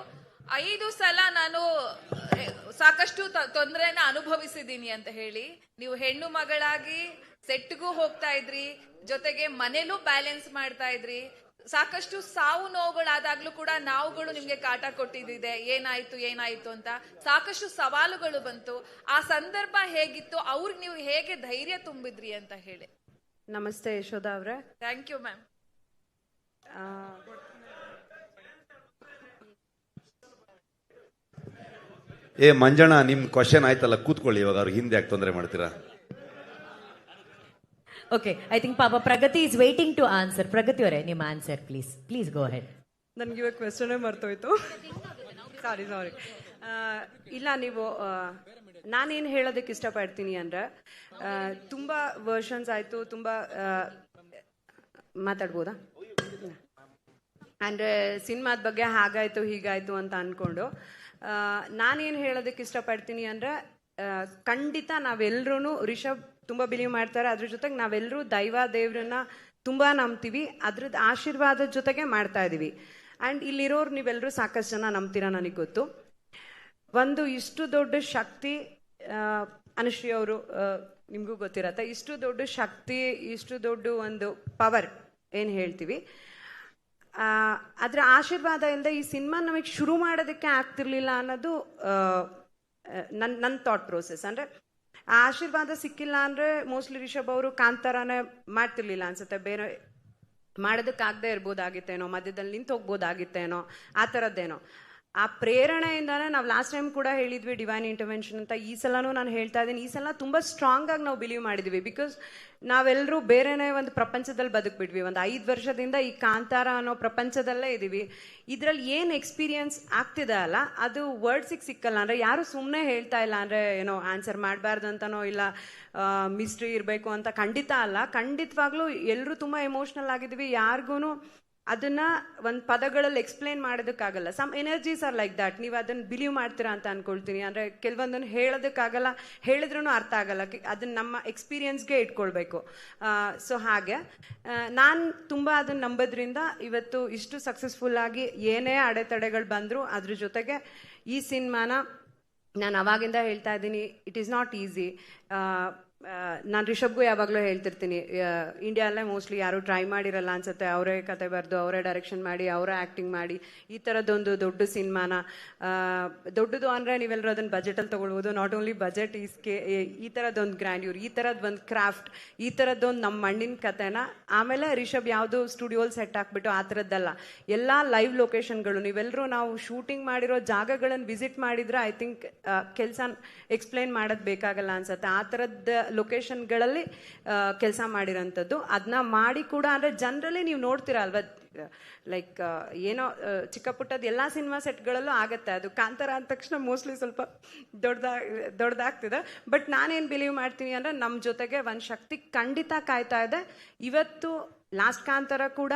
5 ಸಲ ನಾನು ಸಾಕಷ್ಟು ತೊಂದರೆನ ಅನುಭವಿಸಿದೀನಿ ಅಂತ ಹೇಳಿ. ನೀವು ಹೆಣ್ಣು ಮಗಳಾಗಿ ಸೆಟ್ಗೂ ಹೋಗ್ತಾ ಇದ್ರಿ, ಜೊತೆಗೆ ಮನೇಲೂ ಬ್ಯಾಲೆನ್ಸ್ ಮಾಡ್ತಾ ಇದ್ರಿ. ಸಾಕಷ್ಟು ಸಾವು ನೋವುಗಳಾದಾಗ್ಲೂ ಕೂಡ ನಾವುಗಳು ನಿಮ್ಗೆ ಕಾಟ ಕೊಟ್ಟಿದ್ದಿದೆ, ಏನಾಯ್ತು ಅಂತ ಸಾಕಷ್ಟು ಸವಾಲುಗಳು ಬಂತು. ಆ ಸಂದರ್ಭ ಹೇಗಿತ್ತು, ಅವ್ರಿಗೆ ನೀವು ಹೇಗೆ ಧೈರ್ಯ ತುಂಬಿದ್ರಿ ಅಂತ ಹೇಳಿ. ನಮಸ್ತೆ ಯಶೋಧ ಅವ್ರೆ. Thank you ma'am. ಮಂಜಣ್ಣ, ನಿಮ್ ಕ್ವಶನ್ ಆಯ್ತಲ್ಲ, ಕೂತ್ಕೊಳ್ಳಿ. ಇವಾಗ ಅವ್ರಿಗೆ ಹಿಂದೆ ಯಾಕೆ ತೊಂದರೆ ಮಾಡ್ತೀರಾ? ಓಕೆ, ಐ ಥಿಂಕ್ ಪಾಪ ಪ್ರಗತಿ ಇಸ್ ವೇಟಿಂಗ್ ಟು ಆನ್ಸರ್. ಪ್ರಗತಿ ಅವರೇ, ನಿಮ್ಮ ಆನ್ಸರ್ ಪ್ಲೀಸ್ ಗೋ ಅಹೆಡ್. ನನ್ಗೆ ಇವಾಗ ಕ್ವೆಶ್ಚನ್ ಮರ್ತೋಯ್ತು, ಸಾರಿ. ಇಲ್ಲ, ನೀವು ನಾನೇನು ಹೇಳೋದಕ್ಕೆ ಇಷ್ಟಪಡ್ತೀನಿ ಅಂದ್ರೆ, ತುಂಬ ವರ್ಷನ್ಸ್ ಆಯಿತು, ತುಂಬ ಮಾತಾಡ್ಬೋದಾ ಅಂದರೆ ಸಿನಿಮಾದ ಬಗ್ಗೆ ಹಾಗಾಯಿತು ಹೀಗಾಯಿತು ಅಂತ ಅಂದ್ಕೊಂಡು ನಾನೇನು ಹೇಳೋದಕ್ಕೆ ಇಷ್ಟಪಡ್ತೀನಿ ಅಂದರೆ, ಖಂಡಿತ ನಾವೆಲ್ಲರೂ ರಿಷಬ್ ತುಂಬ ಬಿಲೀವ್ ಮಾಡ್ತಾರೆ, ಅದ್ರ ಜೊತೆಗೆ ನಾವೆಲ್ಲರೂ ದೇವ್ರನ್ನ ತುಂಬ ನಂಬ್ತೀವಿ, ಅದ್ರದ್ದು ಆಶೀರ್ವಾದದ ಜೊತೆಗೆ ಮಾಡ್ತಾ ಇದ್ದೀವಿ. ಆ್ಯಂಡ್ ಇಲ್ಲಿರೋರು ನೀವೆಲ್ಲರೂ ಸಾಕಷ್ಟು ಜನ ನಂಬ್ತೀರಾ, ನನಗೆ ಗೊತ್ತು. ಒಂದು ಇಷ್ಟು ದೊಡ್ಡ ಶಕ್ತಿ, ಅನುಶ್ರೀ ಅವರು ನಿಮಗೂ ಗೊತ್ತಿರತ್ತೆ, ಇಷ್ಟು ದೊಡ್ಡ ಶಕ್ತಿ, ಇಷ್ಟು ದೊಡ್ಡ ಒಂದು ಪವರ್ ಏನು ಹೇಳ್ತೀವಿ, ಅದರ ಆಶೀರ್ವಾದ ಇಲ್ಲದೆ ಈ ಸಿನಿಮಾ ನಮಗೆ ಶುರು ಮಾಡೋದಕ್ಕೆ ಆಗ್ತಿರ್ಲಿಲ್ಲ ಅನ್ನೋದು ನನ್ನ ಥಾಟ್ ಪ್ರೋಸೆಸ್. ಅಂದರೆ ಆ ಆಶೀರ್ವಾದ ಸಿಕ್ಕಿಲ್ಲ ಅಂದರೆ ಮೋಸ್ಟ್ಲಿ ರಿಷಬ್ ಅವರು ಕಾಂತಾರನೇ ಮಾಡ್ತಿರ್ಲಿಲ್ಲ ಅನ್ಸುತ್ತೆ, ಬೇರೆ ಮಾಡೋದಕ್ಕಾಗದೇ ಇರ್ಬೋದಾಗಿತ್ತೇನೋ, ಮಧ್ಯದಲ್ಲಿ ನಿಂತು ಹೋಗ್ಬೋದಾಗಿತ್ತೇನೋ, ಆ ಥರದ್ದೇನೋ. ಆ ಪ್ರೇರಣೆಯಿಂದಾನೆ ನಾವು ಲಾಸ್ಟ್ ಟೈಮ್ ಕೂಡ ಹೇಳಿದ್ವಿ ಡಿವೈನ್ ಇಂಟರ್ವೆನ್ಷನ್ ಅಂತ. ಈ ಸಲನೂ ನಾನು ಹೇಳ್ತಾ ಇದ್ದೀನಿ, ಈ ಸಲ ತುಂಬ ಸ್ಟ್ರಾಂಗ್ ಆಗಿ ನಾವು ಬಿಲೀವ್ ಮಾಡಿದ್ವಿ. ಬಿಕಾಸ್ ನಾವೆಲ್ಲರೂ ಬೇರೆನೇ ಒಂದು ಪ್ರಪಂಚದಲ್ಲಿ ಬದುಕ್ಬಿಟ್ವಿ. ಒಂದು 5 ವರ್ಷದಿಂದ ಈ ಕಾಂತಾರ ಅನ್ನೋ ಪ್ರಪಂಚದಲ್ಲೇ ಇದ್ದೀವಿ. ಇದರಲ್ಲಿ ಏನು ಎಕ್ಸ್ಪೀರಿಯನ್ಸ್ ಆಗ್ತಿದೆ ಅಲ್ಲ, ಅದು ವರ್ಡ್ಸಿಗೆ ಸಿಕ್ಕಲ್ಲ. ಅಂದರೆ ಯಾರು ಸುಮ್ಮನೆ ಹೇಳ್ತಾ ಇಲ್ಲ, ಅಂದರೆ ಏನೋ ಆನ್ಸರ್ ಮಾಡಬಾರ್ದು ಅಂತನೋ ಇಲ್ಲ ಮಿಸ್ಟ್ರಿ ಇರಬೇಕು ಅಂತ ಖಂಡಿತ ಅಲ್ಲ. ಖಂಡಿತವಾಗ್ಲೂ ಎಲ್ಲರೂ ತುಂಬ ಎಮೋಷ್ನಲ್ ಆಗಿದ್ವಿ. ಯಾರಿಗೂ ಅದನ್ನ ಒಂದು ಪದಗಳಲ್ಲಿ ಎಕ್ಸ್ಪ್ಲೇನ್ ಮಾಡೋದಕ್ಕಾಗಲ್ಲ. Some energies are like that. ನೀವು ಅದನ್ನು ಬಿಲೀವ್ ಮಾಡ್ತೀರಾ ಅಂತ ಅನ್ಕೊಳ್ತೀನಿ. ಅಂದರೆ ಕೆಲವೊಂದನ್ನು ಹೇಳೋದಕ್ಕಾಗಲ್ಲ, ಹೇಳಿದ್ರೂ ಅರ್ಥ ಆಗಲ್ಲ, ಅದನ್ನ ನಮ್ಮ ಎಕ್ಸ್ಪೀರಿಯನ್ಸ್ಗೆ ಇಟ್ಕೊಳ್ಬೇಕು. ಸೊ ಹಾಗೆ ನಾನು ತುಂಬ ಅದನ್ನು ನಂಬೋದ್ರಿಂದ ಇವತ್ತು ಇಷ್ಟು ಸಕ್ಸಸ್ಫುಲ್ಲಾಗಿ ಏನೇ ಅಡೆತಡೆಗಳು ಬಂದರೂ ಅದ್ರ ಜೊತೆಗೆ ಈ ಸಿನಿಮಾನ ನಾನು ಅವಾಗಿಂದ ಹೇಳ್ತಾ ಇದ್ದೀನಿ, ಇಟ್ ಈಸ್ ನಾಟ್ ಈಸಿ. ನಾನು ರಿಷಬ್ಗೂ ಯಾವಾಗಲೂ ಹೇಳ್ತಿರ್ತೀನಿ, ಇಂಡಿಯಾದಲ್ಲೇ ಮೋಸ್ಟ್ಲಿ ಯಾರು ಟ್ರೈ ಮಾಡಿರಲ್ಲ ಅನ್ಸುತ್ತೆ, ಅವರೇ ಕತೆ ಬರೆದು ಅವರೇ ಡೈರೆಕ್ಷನ್ ಮಾಡಿ ಅವರೇ ಆ್ಯಕ್ಟಿಂಗ್ ಮಾಡಿ ಈ ಥರದ್ದೊಂದು ದೊಡ್ಡ ಸಿನಿಮಾನ, ದೊಡ್ಡದು ಅಂದರೆ ನೀವೆಲ್ಲರೂ ಅದನ್ನು ಬಜೆಟಲ್ಲಿ ತೊಗೊಳ್ಬೋದು. ನಾಟ್ ಓನ್ಲಿ ಬಜೆಟ್, ಈ ಥರದ್ದೊಂದು ಗ್ರ್ಯಾಂಡ್ಯೂರ್, ಈ ಥರದ್ದು ಒಂದು ಕ್ರಾಫ್ಟ್, ಈ ಥರದ್ದೊಂದು ನಮ್ಮ ಮಣ್ಣಿನ ಕತೆನ. ಆಮೇಲೆ ರಿಷಬ್ ಯಾವುದು ಸ್ಟುಡಿಯೋಲ್ ಸೆಟ್ ಹಾಕ್ಬಿಟ್ಟು ಆ ಥರದ್ದಲ್ಲ, ಎಲ್ಲ ಲೈವ್ ಲೊಕೇಶನ್ಗಳು. ನೀವೆಲ್ಲರೂ ನಾವು ಶೂಟಿಂಗ್ ಮಾಡಿರೋ ಜಾಗಗಳನ್ನು ವಿಸಿಟ್ ಮಾಡಿದ್ರೆ ಐ ಥಿಂಕ್ ಕೆಲಸ ಎಕ್ಸ್ಪ್ಲೇನ್ ಮಾಡೋದು ಬೇಕಾಗಲ್ಲ ಅನ್ಸುತ್ತೆ. ಆ ಥರದ್ದು ಲೊಕೇಶನ್ಗಳಲ್ಲಿ ಕೆಲಸ ಮಾಡಿರೋಂಥದ್ದು. ಅದನ್ನ ಮಾಡಿ ಕೂಡ ಅಂದರೆ ಜನರಲಿ ನೀವು ನೋಡ್ತೀರಾ ಅಲ್ವಾ, ಲೈಕ್ ಏನೋ ಚಿಕ್ಕ ಪುಟ್ಟದ್ದು ಎಲ್ಲ ಸಿನಿಮಾ ಸೆಟ್ಗಳಲ್ಲೂ ಆಗುತ್ತೆ. ಅದು ಕಾಂತಾರ ಅಂದ ತಕ್ಷಣ ಮೋಸ್ಟ್ಲಿ ಸ್ವಲ್ಪ ದೊಡ್ಡದಾಗ್ತಿದೆ. ಬಟ್ ನಾನೇನು ಬಿಲೀವ್ ಮಾಡ್ತೀನಿ ಅಂದರೆ, ನಮ್ಮ ಜೊತೆಗೆ ಒಂದು ಶಕ್ತಿ ಖಂಡಿತ ಕಾಯ್ತಾ ಇದೆ. ಇವತ್ತು ಲಾಸ್ಟ್ ಕಾಂತಾರ ಕೂಡ,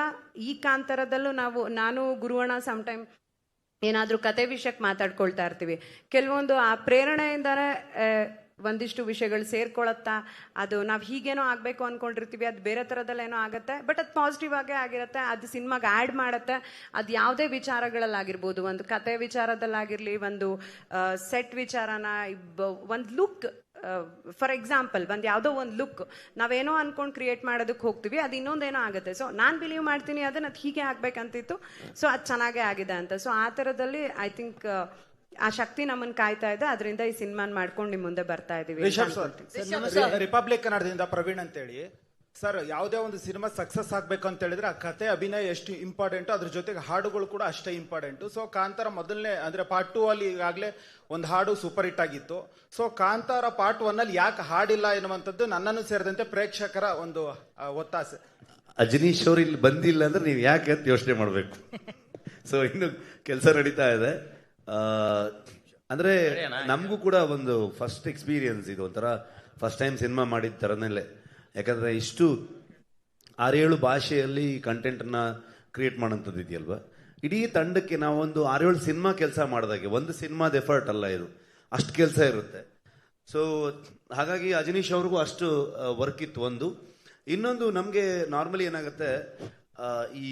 ಈ ಕಾಂತಾರದಲ್ಲೂ ನಾನು ಗುರುವಣ್ಣ ಸಮ್ಟೈಮ್ ಏನಾದರೂ ಕತೆ ವಿಷಯಕ್ಕೆ ಮಾತಾಡ್ಕೊಳ್ತಾ ಇರ್ತೀವಿ. ಕೆಲವೊಂದು ಆ ಪ್ರೇರಣೆಯಿಂದನೇ ಒಂದಿಷ್ಟು ವಿಷಯಗಳು ಸೇರ್ಕೊಳತ್ತಾ, ಅದು ನಾವು ಹೀಗೇನೋ ಆಗಬೇಕು ಅಂದ್ಕೊಂಡಿರ್ತೀವಿ, ಅದು ಬೇರೆ ಥರದಲ್ಲೇನೋ ಆಗುತ್ತೆ. ಬಟ್ ಅದು ಪಾಸಿಟಿವ್ ಆಗೇ ಆಗಿರುತ್ತೆ, ಅದು ಸಿನಿಮಾಗೆ ಆ್ಯಡ್ ಮಾಡುತ್ತೆ. ಅದು ಯಾವುದೇ ವಿಚಾರಗಳಲ್ಲಾಗಿರ್ಬೋದು, ಒಂದು ಕತೆ ವಿಚಾರದಲ್ಲಾಗಿರಲಿ, ಒಂದು ಸೆಟ್ ವಿಚಾರನ, ಒಂದು ಲುಕ್, ಫಾರ್ ಎಕ್ಸಾಂಪಲ್ ಒಂದು ಯಾವುದೋ ಒಂದು ಲುಕ್ ನಾವೇನೋ ಅಂದ್ಕೊಂಡು ಕ್ರಿಯೇಟ್ ಮಾಡೋದಕ್ಕೆ ಹೋಗ್ತೀವಿ, ಅದು ಇನ್ನೊಂದೇನೋ ಆಗುತ್ತೆ. ಸೊ ನಾನು ಬಿಲೀವ್ ಮಾಡ್ತೀನಿ ಅದನ್ನು ಅದು ಹೀಗೆ ಆಗ್ಬೇಕಂತಿತ್ತು, ಸೊ ಅದು ಚೆನ್ನಾಗೇ ಆಗಿದೆ ಅಂತ. ಸೊ ಆ ಥರದಲ್ಲಿ ಐ ಥಿಂಕ್ ಆ ಶಕ್ತಿ ನಮ್ಮನ್ನ ಕಾಯ್ತಾ ಇದೆ, ಅದರಿಂದ ಈ ಸಿನಿಮಾನ ಮಾಡ್ಕೊಂಡು ನಿಮ್ ಮುಂದೆ ಬರ್ತಾ ಇದೀವಿ. ರಿಷಬ್ ಸರ್, ರಿಪಬ್ಲಿಕ್ ಕನ್ನಡದಿಂದ ಪ್ರವೀಣ್ ಅಂತೇಳಿ. ಸರ್, ಯಾವುದೇ ಒಂದು ಸಿನಿಮಾ ಸಕ್ಸಸ್ ಆಗ್ಬೇಕು ಅಂತ ಹೇಳಿದ್ರೆ ಆ ಕತೆ ಅಭಿನಯ ಎಷ್ಟು ಇಂಪಾರ್ಟೆಂಟ್, ಅದ್ರ ಜೊತೆಗೆ ಹಾಡುಗಳು ಕೂಡ ಅಷ್ಟೇ ಇಂಪಾರ್ಟೆಂಟ್. ಸೊ ಕಾಂತಾರ ಮೊದಲನೇ ಅಂದ್ರೆ ಪಾರ್ಟ್ 2 ಅಲ್ಲಿ ಈಗಾಗಲೇ ಒಂದು ಹಾಡು ಸೂಪರ್ ಹಿಟ್ ಆಗಿತ್ತು. ಸೊ ಕಾಂತಾರ ಪಾರ್ಟ್ 1 ಅಲ್ಲಿ ಯಾಕೆ ಹಾಡಿಲ್ಲ ಎನ್ನುವಂಥದ್ದು ನನ್ನನ್ನು ಸೇರಿದಂತೆ ಪ್ರೇಕ್ಷಕರ ಒಂದು ಒತ್ತಾಸೆ. ಅಜನೀಶ್ ಅವರು ಇಲ್ಲಿ ಬಂದಿಲ್ಲ ಅಂದ್ರೆ ನೀವು ಯಾಕೆ ಅಂತ ಯೋಚನೆ ಮಾಡಬೇಕು. ಸೊ ಇನ್ನು ಕೆಲಸ ನಡೀತಾ ಇದೆ. ಅಂದ್ರೆ ನಮಗೂ ಕೂಡ ಒಂದು ಫಸ್ಟ್ ಎಕ್ಸ್ಪೀರಿಯನ್ಸ್ ಇದು, ಒಂಥರ ಫಸ್ಟ್ ಟೈಮ್ ಸಿನಿಮಾ ಮಾಡಿದ ಥರನಲ್ಲೇ. ಯಾಕಂದ್ರೆ ಇಷ್ಟು 6-7 ಭಾಷೆಯಲ್ಲಿ ಕಂಟೆಂಟ್ನ ಕ್ರಿಯೇಟ್ ಮಾಡೋಂಥದ್ದು ಇದೆಯಲ್ವಾ. ಇಡೀ ತಂಡಕ್ಕೆ ನಾವೊಂದು 6-7 ಸಿನಿಮಾ ಕೆಲಸ ಮಾಡಿದಾಗೆ, ಒಂದು ಸಿನಿಮಾದ ಎಫರ್ಟ್ ಅಲ್ಲ ಇದು, ಅಷ್ಟು ಕೆಲಸ ಇರುತ್ತೆ. ಸೊ ಹಾಗಾಗಿ ಅಜನೀಶ್ ಅವ್ರಿಗೂ ಅಷ್ಟು ವರ್ಕ್ ಇತ್ತು. ಒಂದು ಇನ್ನೊಂದು, ನಮಗೆ ನಾರ್ಮಲಿ ಏನಾಗುತ್ತೆ, ಈ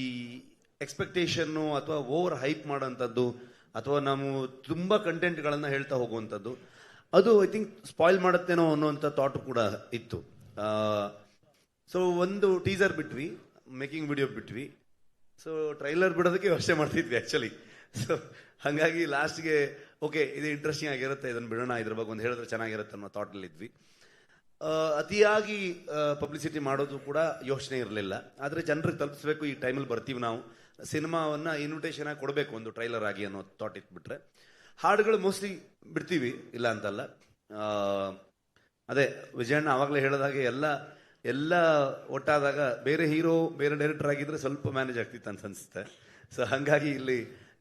ಎಕ್ಸ್ಪೆಕ್ಟೇಷನ್ನು ಅಥವಾ ಓವರ್ ಹೈಪ್ ಮಾಡೋಂಥದ್ದು ಅಥವಾ ನಾವು ತುಂಬ ಕಂಟೆಂಟ್ಗಳನ್ನು ಹೇಳ್ತಾ ಹೋಗುವಂಥದ್ದು, ಅದು ಐ ಥಿಂಕ್ ಸ್ಪಾಯ್ಲ್ ಮಾಡುತ್ತೇನೋ ಅನ್ನೋಂಥ ಥಾಟ್ ಕೂಡ ಇತ್ತು. ಸೊ ಒಂದು ಟೀಸರ್ ಬಿಟ್ವಿ, ಮೇಕಿಂಗ್ ವಿಡಿಯೋ ಬಿಟ್ವಿ. ಸೊ ಟ್ರೈಲರ್ ಬಿಡೋದಕ್ಕೆ ಯೋಚನೆ ಮಾಡ್ತಿದ್ವಿ ಆ್ಯಕ್ಚುಲಿ. ಸೊ ಹಾಗಾಗಿ ಲಾಸ್ಟ್ಗೆ ಓಕೆ ಇದು ಇಂಟ್ರೆಸ್ಟಿಂಗ್ ಆಗಿರುತ್ತೆ, ಇದನ್ನು ಬಿಡೋಣ, ಇದ್ರ ಬಗ್ಗೆ ಒಂದು ಹೇಳಿದ್ರೆ ಚೆನ್ನಾಗಿರುತ್ತೆ ಅನ್ನೋ ಥಾಟಲ್ಲಿದ್ವಿ. ಅತಿಯಾಗಿ ಪಬ್ಲಿಸಿಟಿ ಮಾಡೋದು ಕೂಡ ಯೋಚನೆ ಇರಲಿಲ್ಲ. ಆದರೆ ಜನರಿಗೆ ತಲುಪಿಸ್ಬೇಕು, ಈ ಟೈಮಲ್ಲಿ ಬರ್ತೀವಿ ನಾವು, ಸಿನಿಮಾವನ್ನು ಇನ್ವಿಟೇಷನ್ ಆಗಿ ಕೊಡಬೇಕು ಒಂದು ಟ್ರೈಲರ್ ಆಗಿ ಅನ್ನೋ ಥಾಟ್ ಇಟ್ಬಿಟ್ರೆ. ಹಾಡುಗಳು ಮೋಸ್ಟ್ಲಿ ಬಿಡ್ತೀವಿ, ಇಲ್ಲ ಅಂತಲ್ಲ. ಅದೇ ವಿಜಯಣ್ಣ ಆವಾಗಲೇ ಹೇಳಿದಾಗೆ ಎಲ್ಲ ಒಟ್ಟಾದಾಗ ಬೇರೆ ಹೀರೋ ಬೇರೆ ಡೈರೆಕ್ಟರ್ ಆಗಿದ್ರೆ ಸ್ವಲ್ಪ ಮ್ಯಾನೇಜ್ ಆಗ್ತಿತ್ತು ಅಂತ ಅನಿಸುತ್ತೆ. ಸೊ ಹಾಗಾಗಿ ಇಲ್ಲಿ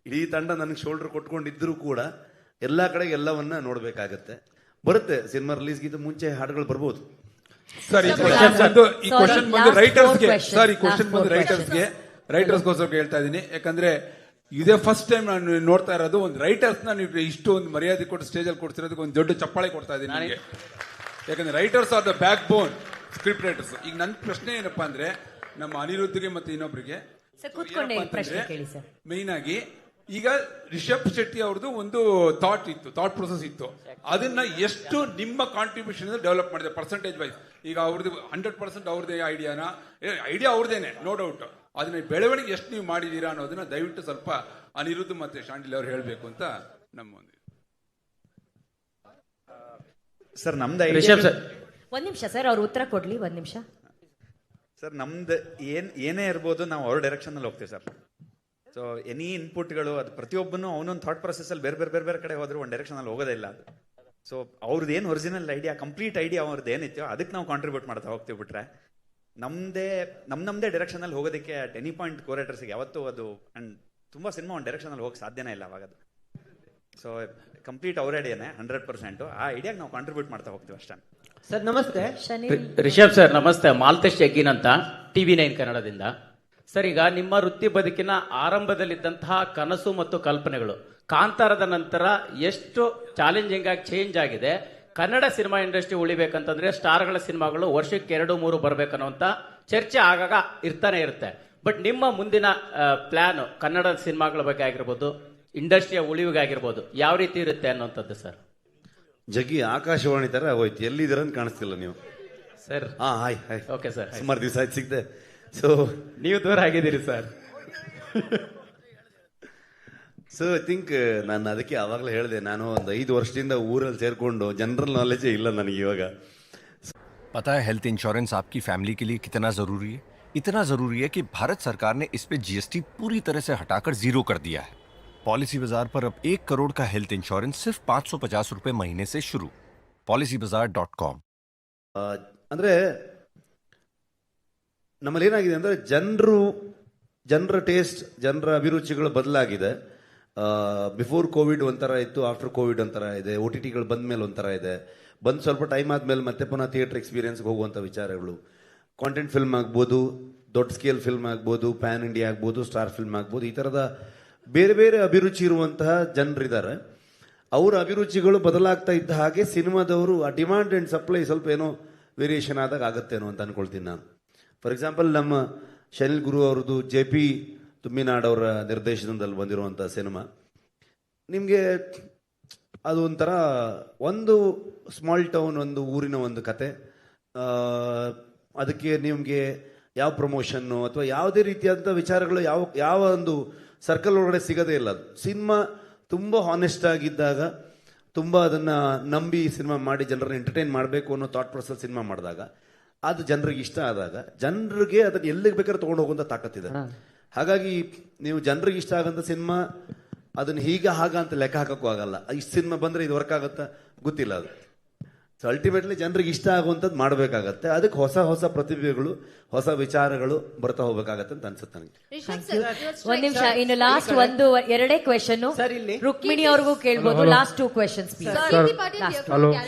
ಇಡೀ ತಂಡ ನನಗೆ ಶೋಲ್ಡರ್ ಕೊಟ್ಕೊಂಡಿದ್ರೂ ಕೂಡ ಎಲ್ಲ ಕಡೆಗೆ ಎಲ್ಲವನ್ನ ನೋಡಬೇಕಾಗತ್ತೆ. ಬರುತ್ತೆ, ಸಿನಿಮಾ ರಿಲೀಸ್ಗಿಂತ ಮುಂಚೆ ಹಾಡುಗಳು ಬರ್ಬೋದು. ಸರ್, ಈ ಕ್ವಶನ್ ಬಂದು ರೈಟರ್ಸ್ಗೋಸ್ಕರ ಹೇಳ್ತಾ ಇದ್ದೀನಿ. ಯಾಕಂದ್ರೆ ಇದೇ ಫಸ್ಟ್ ಟೈಮ್ ನಾನು ನೋಡ್ತಾ ಇರೋದು ಒಂದು ರೈಟರ್ಸ್ನ ನೀವು ಇಷ್ಟು ಒಂದು ಮರ್ಯಾದೆ ಕೊಟ್ಟು ಸ್ಟೇಜಲ್ಲಿ ಕೊಡ್ತಿರೋದಕ್ಕೆ ಒಂದು ದೊಡ್ಡ ಚಪ್ಪಾಳೆ ಕೊಡ್ತಾ ಇದ್ದೀನಿ ನನಗೆ. ಯಾಕಂದ್ರೆ writers are the back bone, script writers. ಈಗ ನನ್ನ ಪ್ರಶ್ನೆ ಏನಪ್ಪಾ ಅಂದ್ರೆ, ನಮ್ಮ ಅನಿರುದ್ಧಿಗೆ ಮತ್ತೆ ಇನ್ನೊಬ್ರಿಗೆ ಮೇನ್ ಆಗಿ, ಈಗ ರಿಷಬ್ ಶೆಟ್ಟಿ ಅವ್ರದ್ದು ಒಂದು ಥಾಟ್ ಪ್ರೊಸೆಸ್ ಇತ್ತು, ಅದನ್ನ ಎಷ್ಟು ನಿಮ್ಮ ಕಾಂಟ್ರಿಬ್ಯೂಷನ್ ಡೆವಲಪ್ ಮಾಡಿದೆ ಪರ್ಸೆಂಟೇಜ್ ವೈಸ್? ಈಗ ಅವ್ರದ್ದು 100% ಅವ್ರದೇ ಐಡಿಯಾ ಅವ್ರದೇನೆ, ನೋ ಡೌಟ್. ಅದನ್ನ ಬೆಳವಣಿಗೆ ಎಷ್ಟು ನೀವು ಮಾಡಿದೀರಾ ಅನ್ನೋದನ್ನ ದಯವಿಟ್ಟು ಸ್ವಲ್ಪ ಅನಿರುದ್ಧ ಮತ್ತೆ ಶಾಂಡಿಲ್ ಅವ್ರು ಹೇಳಬೇಕು ಅಂತ ನಮ್ಮ ಒಂದು. ಸರ್ ನಮ್ದು ಒಂದ್ ನಿಮಿಷ ಸರ್, ಅವ್ರು ಉತ್ತರ ಕೊಡ್ಲಿ, ಒಂದ್ ನಿಮಿಷ ಸರ್. ನಮ್ದು ಏನೇ ಇರ್ಬೋದು, ನಾವು ಅವ್ರ ಡೈರೆಕ್ಷನ್ ಅಲ್ಲಿ ಹೋಗ್ತೀವಿ ಸರ್. ಸೊ ಎನಿ ಇನ್ಪುಟ್ಗಳು ಅದು ಪ್ರತಿಯೊಬ್ಬನು ಅವನೊಂದು ಥಾಟ್ ಪ್ರೊಸೆಸ್ ಅಲ್ಲಿ ಬೇರೆ ಕಡೆ ಹೋದ್ರೆ ಒಂದು ಡೈರೆಕ್ಷನ್ ಅಲ್ಲಿ ಹೋಗೋದೇ ಇಲ್ಲ ಅದು. ಸೊ ಅವ್ರದ್ದು ಏನು ಒರಿಜಿನಲ್ ಐಡಿಯಾ, ಕಂಪ್ಲೀಟ್ ಐಡಿಯಾ ಅವ್ರದ್ದು ಏನಿತ್ತು ಅದಕ್ಕೆ ನಾವು ಕಾಂಟ್ರಿಬ್ಯೂಟ್ ಮಾಡ್ತಾ ಹೋಗ್ತೀವಿ. ಬಿಟ್ರೆ ನಮ್ದೇ ಡೈರೆಕ್ಷನ್ ಅಲ್ಲಿ ಹೋಗೋದಕ್ಕೆ ಅಟ್ ಎನಿ ಪಾಯಿಂಟ್ ಕೋರೇಟರ್ಸ್ಗೆ ಯಾವತ್ತೂ ಅದು ಅಂಡ್ ತುಂಬಾ ಸಿನಿಮಾ ಒಂದು ಡೈರೆಕ್ಷನ್ ಅಲ್ಲಿ ಹೋಗಕ್ಕೆ ಸಾಧ್ಯನೇ ಇಲ್ಲ ಅವಾಗ ಅದು. ಸೊ ಕಂಪ್ಲೀಟ್ ಅವ್ರ ಐಡಿಯಾನೆ 100%. ಆ ಐಡಿಯಾಗೆ ನಾವು ಕಾಂಟ್ರಿಬ್ಯೂಟ್ ಮಾಡ್ತಾ ಹೋಗ್ತೀವಿ ಅಷ್ಟೇ. ಸರ್ ನಮಸ್ತೆ. ರಿಷಬ್ ಸರ್ ನಮಸ್ತೆ. ಮಾಲ್ತೇಶ್ ಜಗ್ಗಿನ್ ಅಂತ, TV9 ಕನ್ನಡದಿಂದ. ಸರ್, ಈಗ ನಿಮ್ಮ ವೃತ್ತಿ ಬದುಕಿನ ಆರಂಭದಲ್ಲಿದ್ದಂತಹ ಕನಸು ಮತ್ತು ಕಲ್ಪನೆಗಳು ಕಾಂತಾರದ ನಂತರ ಎಷ್ಟು ಚಾಲೆಂಜಿಂಗ್ ಆಗಿ ಚೇಂಜ್ ಆಗಿದೆ. ಕನ್ನಡ ಸಿನಿಮಾ ಇಂಡಸ್ಟ್ರಿ ಉಳಿಬೇಕಂತಂದ್ರೆ ಸ್ಟಾರ್ಗಳ ಸಿನಿಮಾಗಳು ವರ್ಷಕ್ಕೆ 2-3 ಬರ್ಬೇಕನ್ನುವಂತ ಚರ್ಚೆ ಆಗಾಗ ಇರ್ತಾನೆ ಇರುತ್ತೆ. ಬಟ್ ನಿಮ್ಮ ಮುಂದಿನ ಪ್ಲಾನ್ ಕನ್ನಡ ಸಿನಿಮಾಗಳ ಬಗ್ಗೆ ಆಗಿರ್ಬೋದು, ಇಂಡಸ್ಟ್ರಿಯ ಉಳಿವಿಗಾಗಿರ್ಬೋದು, ಯಾವ ರೀತಿ ಇರುತ್ತೆ ಅನ್ನುವಂಥದ್ದು ಸರ್? ಜಗ್ಗಿ ಆಕಾಶವಾಣಿ ತರ ಹೋಯ್ತು, ಎಲ್ಲಿದ್ದೀರ ಅಂತ ಕಾಣಿಸ್ತಿಲ್ಲ ನೀವು ಸರ್. ಹಾಯ್ ಓಕೆ ಸರ್, ಸುಮಾರು ದಿವಸ ಆಯ್ತು ಸಿಗ್ದೆ. ಸೊ ನೀವು ದೂರ ಆಗಿದ್ದೀರಿ ಸರ್. ಸೊ ಐ ಥಿಂಕ್ ನಾನು ಅದಕ್ಕೆ ಆವಾಗಲೇ ಹೇಳಿದೆ, ನಾನು ಒಂದು 5 ವರ್ಷದಿಂದ ಊರಲ್ಲಿ ಸೇರ್ಕೊಂಡು ಜನರಲ್ ನಾಲೆಜೇ ಇಲ್ಲ ನನಗೆ ಇವಾಗ. पता है हेल्थ इंश्योरेंस आपकी फैमिली के लिए कितना जरूरी है? इतना जरूरी है कि भारत सरकार ने इस पे GST पूरी तरह से हटाकर 0 कर दिया है. पॉलिसी बाजार पर अब 1 करोड़ का हेल्थ इंश्योरेंस सिर्फ 550 रुपए महीने से शुरू. policybazaar.com. ಅಂದ್ರೆ ನಮ್ಮಲ್ಲಿ ಏನಾಗಿದೆ ಅಂದ್ರೆ ಜನರ ಟೇಸ್ಟ್, ಜನರ ಅಭಿರುಚಿಗಳು ಬದಲಾಗಿದೆ. ಬಿಫೋರ್ ಕೋವಿಡ್ ಒಂಥರ ಇತ್ತು, ಆಫ್ಟರ್ ಕೋವಿಡ್ ಒಂಥರ ಇದೆ, OTTಗಳು ಬಂದ ಮೇಲೆ ಒಂಥರ ಇದೆ, ಬಂದು ಸ್ವಲ್ಪ ಟೈಮ್ ಆದಮೇಲೆ ಮತ್ತೆ ಪುನಃ ಥಿಯೇಟರ್ ಎಕ್ಸ್ಪೀರಿಯನ್ಸ್ಗೆ ಹೋಗುವಂಥ ವಿಚಾರಗಳು. ಕಾಂಟೆಂಟ್ ಫಿಲ್ಮ್ ಆಗ್ಬೋದು, ದೊಡ್ಡ ಸ್ಕೇಲ್ ಫಿಲ್ಮ್ ಆಗ್ಬೋದು, ಪ್ಯಾನ್ ಇಂಡಿಯಾ ಆಗ್ಬೋದು, ಸ್ಟಾರ್ ಫಿಲ್ಮ್ ಆಗ್ಬೋದು, ಈ ಥರದ ಬೇರೆ ಬೇರೆ ಅಭಿರುಚಿ ಇರುವಂತಹ ಜನರಿದ್ದಾರೆ. ಅವರ ಅಭಿರುಚಿಗಳು ಬದಲಾಗ್ತಾ ಇದ್ದ ಹಾಗೆ ಸಿನಿಮಾದವರು ಆ ಡಿಮಾಂಡ್ ಆ್ಯಂಡ್ ಸಪ್ಲೈ ಸ್ವಲ್ಪ ಏನೋ ವೇರಿಯೇಷನ್ ಆದಾಗ ಆಗುತ್ತೇನೋ ಅಂತ ಅನ್ಕೊಳ್ತೀನಿ ನಾನು. ಫಾರ್ ಎಕ್ಸಾಂಪಲ್, ನಮ್ಮ ಶನಿಲ್ ಗುರು ಅವ್ರದ್ದು JP ತುಮ್ಮಿನಾಡ್ ಅವರ ನಿರ್ದೇಶನದಲ್ಲಿ ಬಂದಿರುವಂಥ ಸಿನಿಮಾ, ನಿಮಗೆ ಅದು ಒಂಥರ ಒಂದು ಸ್ಮಾಲ್ ಟೌನ್, ಒಂದು ಊರಿನ ಒಂದು ಕತೆ. ಅದಕ್ಕೆ ನಿಮಗೆ ಯಾವ ಪ್ರಮೋಷನ್ನು ಅಥವಾ ಯಾವುದೇ ರೀತಿಯಾದಂಥ ವಿಚಾರಗಳು ಯಾವ ಒಂದು ಸರ್ಕಲ್ ಒಳಗಡೆ ಸಿಗೋದೇ ಇಲ್ಲ. ಅದು ಸಿನಿಮಾ ತುಂಬ ಹಾನೆಸ್ಟ್ ಆಗಿದ್ದಾಗ, ತುಂಬ ಅದನ್ನು ನಂಬಿ ಸಿನಿಮಾ ಮಾಡಿ ಜನರನ್ನ ಎಂಟರ್ಟೈನ್ ಮಾಡಬೇಕು ಅನ್ನೋ ಥಾಟ್ ಪ್ರೊಸೆಸ್ ಸಿನಿಮಾ ಮಾಡಿದಾಗ, ಅದು ಜನರಿಗೆ ಇಷ್ಟ ಆದಾಗ ಜನರಿಗೆ ಅದನ್ನು ಎಲ್ಲಿಗೆ ಬೇಕಾದ್ರೆ ತೊಗೊಂಡು ಹೋಗುವಂಥ ತಾಕತ್ತಿದೆ. ಹಾಗಾಗಿ ನೀವು ಜನರಿಗೆ ಇಷ್ಟ ಆಗಂತ ಸಿನಿಮಾ ಅದನ್ನು ಹೀಗೆ ಹಾಗ ಅಂತ ಲೆಕ್ಕ ಹಾಕೋಕ್ಕೂ ಆಗಲ್ಲ. ಇಷ್ಟು ಸಿನಿಮಾ ಬಂದರೆ ಇದು ವರ್ಕ್ ಆಗುತ್ತಾ ಗೊತ್ತಿಲ್ಲ. ಅದು ಸೊ ಅಲ್ಟಿಮೇಟ್ಲಿ ಜನರಿಗೆ ಇಷ್ಟ ಆಗುವಂಥದ್ದು ಮಾಡಬೇಕಾಗತ್ತೆ. ಅದಕ್ಕೆ ಹೊಸ ಹೊಸ ಪ್ರತಿಭೆಗಳು, ಹೊಸ ವಿಚಾರಗಳು ಬರ್ತಾ ಹೋಗ್ಬೇಕಾಗತ್ತೆ ಅಂತ ಅನ್ಸುತ್ತೆ ನನಗೆ. ಒಂದ್ ನಿಮಿಷ, ಇನ್ನು ಲಾಸ್ಟ್ ಎರಡೇ ಕ್ವೆಶನ್ ರುಕ್ಮಿಣಿ ಅವ್ರಿಗೂ ಕೇಳ್ಬೋದು. Last 2 questions please.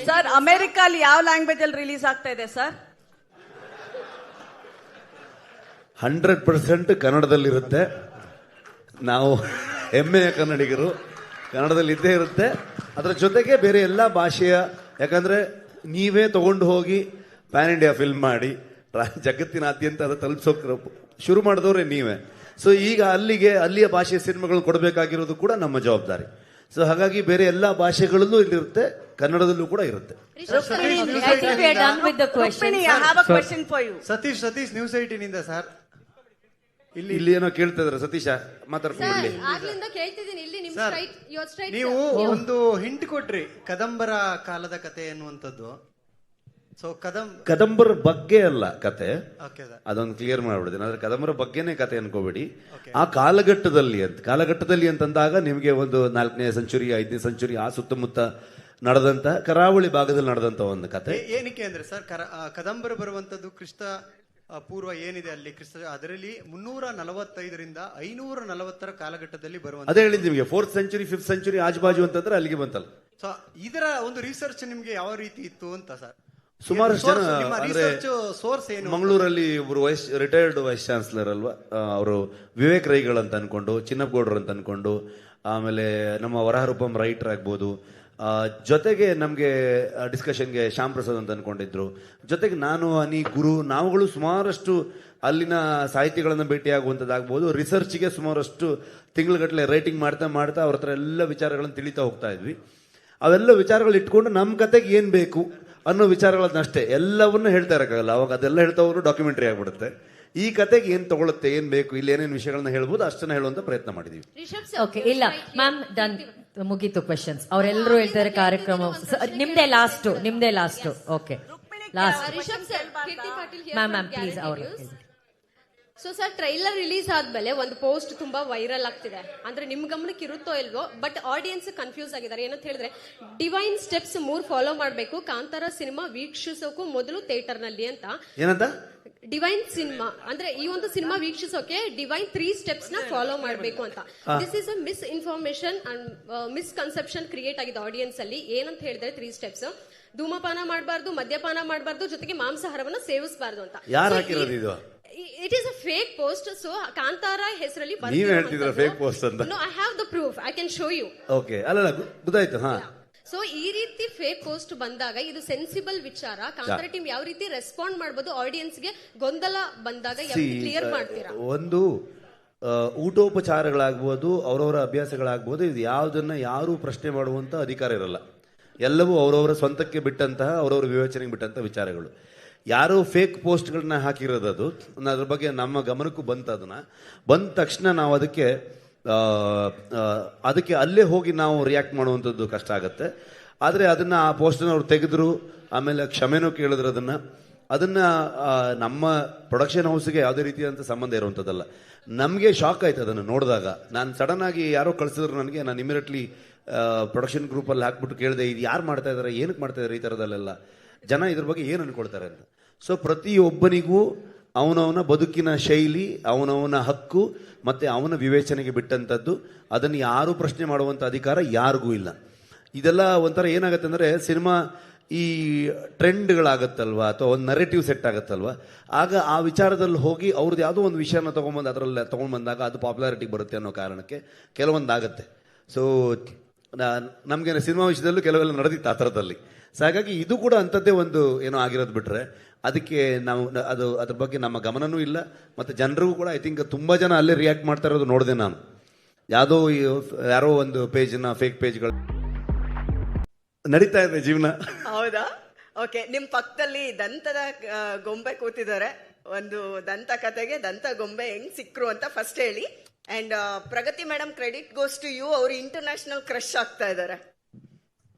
Sir, America ಅಲ್ಲಿ ಯಾವ ಲ್ಯಾಂಗ್ವೇಜ್ ಅಲ್ಲಿ ರಿಲೀಸ್ ಆಗ್ತಾ ಇದೆ ಸರ್? 100% ಕನ್ನಡದಲ್ಲಿರುತ್ತೆ. ನಾವು ಹೆಮ್ಮೆಯ ಕನ್ನಡಿಗರು, ಕನ್ನಡದಲ್ಲಿ ಇದ್ದೇ ಇರುತ್ತೆ. ಅದರ ಜೊತೆಗೆ ಬೇರೆ ಎಲ್ಲ ಭಾಷೆಯ, ಯಾಕಂದ್ರೆ ನೀವೇ ತಗೊಂಡು ಹೋಗಿ ಪ್ಯಾನ್ ಇಂಡಿಯಾ ಫಿಲ್ಮ್ ಮಾಡಿ ಜಗತ್ತಿನಾದ್ಯಂತ ಅದು ತಲುಪಿಸೋಕೆ ಶುರು ಮಾಡಿದವ್ರೆ ನೀವೇ. ಸೊ ಈಗ ಅಲ್ಲಿಯ ಭಾಷೆಯ ಸಿನಿಮಾಗಳು ಕೊಡಬೇಕಾಗಿರೋದು ಕೂಡ ನಮ್ಮ ಜವಾಬ್ದಾರಿ. ಸೊ ಹಾಗಾಗಿ ಬೇರೆ ಎಲ್ಲ ಭಾಷೆಗಳಲ್ಲೂ ಇಲ್ಲಿರುತ್ತೆ, ಕನ್ನಡದಲ್ಲೂ ಕೂಡ ಇರುತ್ತೆ. Satish news 18 sir. ಇಲ್ಲಿ ಏನೋ ಕೇಳ್ತಾ ಇದಾರೆ. ಸತೀಶ ಮಾತಾಡ್ಕೊಂಡು ನೀವು ಒಂದು ಹಿಂಟ್ ಕೊಟ್ರಿ, ಕದಂಬರ ಕಾಲದ ಕತೆ ಎನ್ನುವಂಥದ್ದು. ಸೊ ಕದಂಬರ ಬಗ್ಗೆ ಅಲ್ಲ ಕತೆ, ಅದೊಂದು ಕ್ಲಿಯರ್ ಮಾಡ್ಬಿಡ್ತೀನಿ. ಆದ್ರೆ ಕದಂಬರ ಬಗ್ಗೆನೇ ಕತೆ ಅನ್ಕೋಬೇಡಿ. ಆ ಕಾಲಘಟ್ಟದಲ್ಲಿ ಅಂತಂದಾಗ ನಿಮಗೆ ಒಂದು 4ನೇ ಸೆಂಚುರಿ 5ನೇ ಸೆಂಚುರಿ ಆ ಸುತ್ತಮುತ್ತ ನಡೆದಂತ, ಕರಾವಳಿ ಭಾಗದಲ್ಲಿ ನಡೆದಂತ ಒಂದು ಕತೆ. ಏನಕ್ಕೆ ಅಂದ್ರೆ ಸರ್, ಕದಂಬರ ಬರುವಂತದ್ದು ಕ್ರಿಸ್ತ ಪೂರ್ವ ಏನಿದೆ ಅಲ್ಲಿ ಅದರಲ್ಲಿ 345ರಿಂದ 540 ಕಾಲಘಟ್ಟದಲ್ಲಿ ಬರುವಂತ. ಅದೇ ಹೇಳಿದ್ ನಿಮಗೆ 4th ಸೆಂಚುರಿ 5th ಸೆಂಚುರಿ ಆಜುಬಾಜು ಅಂತಂದ್ರೆ ಅಲ್ಲಿಗೆ ಬಂತಲ್ಲ. ಸೊ ಇದರ ಒಂದು ರಿಸರ್ಚ್ ನಿಮ್ಗೆ ಯಾವ ರೀತಿ ಇತ್ತು ಅಂತ ಸರ್? ಸುಮಾರಷ್ಟು ಜನ ಅಂದ್ರೆ ಸೋರ್ಸ್ ಏನು? ಮಂಗಳೂರಲ್ಲಿ ಒಬ್ರು ರಿಟೈರ್ಡ್ ವೈಸ್ ಚಾನ್ಸಲರ್ ಅಲ್ವಾ, ಅವರು ವಿವೇಕ್ ರೈಗಳು ಅಂತ ಅನ್ಕೊಂಡು, ಚಿನ್ನಪ್ಪಗೌಡರು ಅಂತ ಅನ್ಕೊಂಡು, ಆಮೇಲೆ ನಮ್ಮ ವರಹರೂಪಂ ರೈಟರ್ ಆಗ್ಬೋದು, ಜೊತೆಗೆ ನಮಗೆ ಡಿಸ್ಕಷನ್ಗೆ ಶ್ಯಾಮ್ ಪ್ರಸಾದ್ ಅಂತ ಅನ್ಕೊಂಡಿದ್ರು, ಜೊತೆಗೆ ನಾನು ಗುರು ನಾವುಗಳು ಸುಮಾರಷ್ಟು ಅಲ್ಲಿನ ಸಾಹಿತಿಗಳನ್ನ ಭೇಟಿಯಾಗುವಂಥದ್ದಾಗ್ಬೋದು, ರಿಸರ್ಚ್ಗೆ ಸುಮಾರಷ್ಟು ತಿಂಗಳುಗಟ್ಟಲೆ ರೈಟಿಂಗ್ ಮಾಡ್ತಾ ಮಾಡ್ತಾ ಅವ್ರ ಹತ್ರ ಎಲ್ಲ ವಿಚಾರಗಳನ್ನು ತಿಳಿತಾ ಹೋಗ್ತಾ ಇದ್ವಿ. ಅವೆಲ್ಲ ವಿಚಾರಗಳು ಇಟ್ಕೊಂಡು ನಮ್ಮ ಕತೆಗೆ ಏನು ಬೇಕು ಅನ್ನೋ ವಿಚಾರಗಳನ್ನಷ್ಟೇ, ಎಲ್ಲವನ್ನೂ ಹೇಳ್ತಾ ಇರೋಕ್ಕಾಗಲ್ಲ. ಅವಾಗ ಅದೆಲ್ಲ ಹೇಳ್ತಾ ಹೋದ್ರು ಡಾಕ್ಯುಮೆಂಟ್ರಿ ಆಗ್ಬಿಡುತ್ತೆ. ಈ ಕತೆಗೆ ಏನ್ ತಗೊಳುತ್ತೆ, ಏನ್ ಬೇಕು, ಇಲ್ಲಿ ಏನೇನು ವಿಷಯಗಳನ್ನ ಹೇಳ್ಬೋದು ಅಷ್ಟನ್ನ ಹೇಳುವಂತ ಪ್ರಯತ್ನ ಮಾಡಿದೀವಿ. ಓಕೆ, ಇಲ್ಲ ಮ್ಯಾಮ್, ಡನ್, ಮುಗೀತು ಕ್ವೆಶನ್ಸ್. ಅವರೆಲ್ಲರೂ ಹೇಳ್ತಾರೆ ಕಾರ್ಯಕ್ರಮ ನಿಮ್ದೇ last. Okay, last ma'am please ಅವರು. ಸೊ ಸರ್, ಟ್ರೈಲರ್ ರಿಲೀಸ್ ಆದ್ಮೇಲೆ ಒಂದು ಪೋಸ್ಟ್ ತುಂಬಾ ವೈರಲ್ ಆಗ್ತಿದೆ. ಅಂದ್ರೆ ನಿಮ್ ಗಮನಕ್ಕೆ ಇರುತ್ತೋ ಇಲ್ವೋ, ಬಟ್ ಆಡಿಯನ್ಸ್ ಕನ್ಫ್ಯೂಸ್ ಆಗಿದ್ದಾರೆ. ಏನಂತ ಹೇಳಿದ್ರೆ, ಡಿವೈನ್ ಸ್ಟೆಪ್ಸ್ 3 ಫಾಲೋ ಮಾಡಬೇಕು ಕಾಂತಾರ ಸಿನಿಮಾ ವೀಕ್ಷಿಸೋಕು ಮೊದಲು ಥಿಯೇಟರ್ ನಲ್ಲಿ ಅಂತ. ಏನಂತ ಡಿವೈನ್ ಸಿನಿಮಾ ಅಂದ್ರೆ ಈ ಒಂದು ಸಿನಿಮಾ ವೀಕ್ಷಿಸೋಕೆ ಡಿವೈನ್ 3 ಸ್ಟೆಪ್ಸ್ ನ ಫಾಲೋ ಮಾಡಬೇಕು ಅಂತ. This is a miss information and misconception create ಆಗಿದೆ ಆಡಿಯನ್ಸ್ ಅಲ್ಲಿ. ಏನಂತ ಹೇಳಿದ್ರೆ 3 ಸ್ಟೆಪ್ಸ್: ಧೂಮಪಾನ ಮಾಡಬಾರ್ದು, ಮದ್ಯಪಾನ ಮಾಡಬಾರ್ದು, ಜೊತೆಗೆ ಮಾಂಸಾಹಾರವನ್ನ ಸೇವಿಸಬಾರ್ದು ಅಂತ. ಯಾರು ಹಾಕಿರೋದು ಇದು? It is a fake post. So Kantara ಹೆಸರಲ್ಲಿ ನೀವು ಹೇಳ್ತಿದ್ರ ಫೇಕ್ ಪೋಸ್ಟ್ ಅಂತ? No, I have the proof. I can show you. Okay, ಅಲ್ಲ ಗೊತ್ತಾಯ್ತು. ಹಾ, ಸೊ ಈ ರೀತಿ ಫೇಕ್ ಪೋಸ್ಟ್ ಬಂದಾಗ ಇದು ಸೆನ್ಸಿಬಲ್ ವಿಚಾರ. ಕಾಂತಾರ ಟೀಮ್ ಯಾವ ರೀತಿ ರೆಸ್ಪಾಂಡ್ ಮಾಡಬಹುದು, ಆಡಿಯನ್ಸ್ ಗೆ ಗೊಂದಲ ಬಂದಾಗ ಯಾವ ರೀತಿ ಕ್ಲಿಯರ್ ಮಾಡ್ತೀರಾ? ಒಂದು ಊಟೋಪಚಾರಗಳಾಗ್ಬೋದು, ಅವರವರ ಅಭ್ಯಾಸಗಳಾಗ್ಬೋದು, ಇದು ಯಾವುದನ್ನ ಯಾರು ಪ್ರಶ್ನೆ ಮಾಡುವಂತ ಅಧಿಕಾರ ಇರಲ್ಲ. ಎಲ್ಲವೂ ಅವರವರ ಸ್ವಂತಕ್ಕೆ ಬಿಟ್ಟಂತಹ, ಅವರವರ ವಿವೇಚನೆಗೆ ಬಿಟ್ಟಂತಹ ವಿಚಾರಗಳು. ಯಾರೋ ಫೇಕ್ ಪೋಸ್ಟ್ಗಳನ್ನ ಹಾಕಿರೋದು ಅದ್ರ ಬಗ್ಗೆ ನಮ್ಮ ಗಮನಕ್ಕೂ ಅದನ್ನ ಬಂದ ತಕ್ಷಣ ನಾವು ಅದಕ್ಕೆ ಅಲ್ಲೇ ಹೋಗಿ ನಾವು ರಿಯಾಕ್ಟ್ ಮಾಡುವಂಥದ್ದು ಕಷ್ಟ ಆಗುತ್ತೆ. ಆದರೆ ಅದನ್ನ ಆ ಪೋಸ್ಟನ್ನು ಅವ್ರು ತೆಗೆದ್ರು, ಆಮೇಲೆ ಕ್ಷಮೆನೂ ಕೇಳಿದ್ರು. ಅದನ್ನ ನಮ್ಮ ಪ್ರೊಡಕ್ಷನ್ ಹೌಸ್ಗೆ ಯಾವುದೇ ರೀತಿಯಾದಂಥ ಸಂಬಂಧ ಇರುವಂಥದ್ದಲ್ಲ. ನಮಗೆ ಶಾಕ್ ಆಯ್ತು ಅದನ್ನು ನೋಡಿದಾಗ. ನಾನು ಸಡನ್ ಆಗಿ ಯಾರೋ ಕಳಿಸಿದ್ರು ನನಗೆ, ನಾನು ಇಮಿಡಿಯೇಟ್ಲಿ ಪ್ರೊಡಕ್ಷನ್ ಗ್ರೂಪಲ್ಲಿ ಹಾಕ್ಬಿಟ್ಟು ಕೇಳಿದೆ, ಇದು ಯಾರು ಮಾಡ್ತಾ ಇದ್ದಾರೆ, ಏನಕ್ಕೆ ಮಾಡ್ತಾ ಇದ್ದಾರೆ, ಈ ಥರದಲ್ಲೆಲ್ಲ ಜನ ಇದ್ರ ಬಗ್ಗೆ ಏನು ಅನ್ಕೊಳ್ತಾರೆ ಅಂತ. ಸೊ ಪ್ರತಿಯೊಬ್ಬನಿಗೂ ಅವನವನ ಬದುಕಿನ ಶೈಲಿ, ಅವನವನ ಹಕ್ಕು ಮತ್ತೆ ಅವನ ವಿವೇಚನೆಗೆ ಬಿಟ್ಟಂಥದ್ದು. ಅದನ್ನು ಯಾರು ಪ್ರಶ್ನೆ ಮಾಡುವಂಥ ಅಧಿಕಾರ ಯಾರಿಗೂ ಇಲ್ಲ. ಇದೆಲ್ಲ ಒಂಥರ ಏನಾಗುತ್ತೆ ಅಂದರೆ, ಸಿನಿಮಾ ಈ ಟ್ರೆಂಡ್ಗಳಾಗತ್ತಲ್ವ, ಅಥವಾ ಒಂದು ನರೇಟಿವ್ ಸೆಟ್ ಆಗುತ್ತಲ್ವ, ಆಗ ಆ ವಿಚಾರದಲ್ಲಿ ಹೋಗಿ ಅವ್ರದ್ದು ಯಾವುದೋ ಒಂದು ವಿಷಯನ ತೊಗೊಂಬಂದು ಅದರಲ್ಲಿ ತೊಗೊಂಡ್ಬಂದಾಗ ಅದು ಪಾಪ್ಯುಲಾರಿಟಿಗೆ ಬರುತ್ತೆ ಅನ್ನೋ ಕಾರಣಕ್ಕೆ ಕೆಲವೊಂದಾಗತ್ತೆ. ಸೊ ನಮಗೆ ಸಿನಿಮಾ ವಿಷಯದಲ್ಲೂ ಕೆಲವೆಲ್ಲ ನಡೆದಿತ್ತು ಆ ಥರದಲ್ಲಿ. ಸೊ ಹಾಗಾಗಿ ಇದು ಕೂಡ ಅಂಥದ್ದೇ ಒಂದು ಏನೋ ಆಗಿರೋದು ಬಿಟ್ರೆ, ಅದಕ್ಕೆ ನಾವು ಅದ್ರ ಬಗ್ಗೆ ನಮ್ಮ ಗಮನನೂ ಇಲ್ಲ. ಮತ್ತು ಜನರಿಗೂ ಕೂಡ ಐ ಥಿಂಕ್ ತುಂಬ ಜನ ಅಲ್ಲೇ ರಿಯಾಕ್ಟ್ ಮಾಡ್ತಾ ಇರೋದು ನೋಡಿದೆ ನಾನು. ಯಾರೋ ಒಂದು ಪೇಜ್ನ ಫೇಕ್ ಪೇಜ್ಗಳು ನಡೀತಾ ಇದೆ ಜೀವನ. ಹೌದಾ? ಓಕೆ, ನಿಮ್ ಪಕ್ಕದಲ್ಲಿ ದಂತದ ಗೊಂಬೆ ಕೂತಿದ್ದಾರೆ. ಒಂದು ದಂತ ಕತೆಗೆ ದಂತ ಗೊಂಬೆ ಹೆಂಗ್ ಸಿಕ್ರು ಅಂತ ಫಸ್ಟ್ ಹೇಳಿ, and Pragathi madam credit goes to you. ಅವರು ಇಂಟರ್ನ್ಯಾಷನಲ್ ಕ್ರಶ್ ಆಗ್ತಾ ಇದ್ದಾರೆ.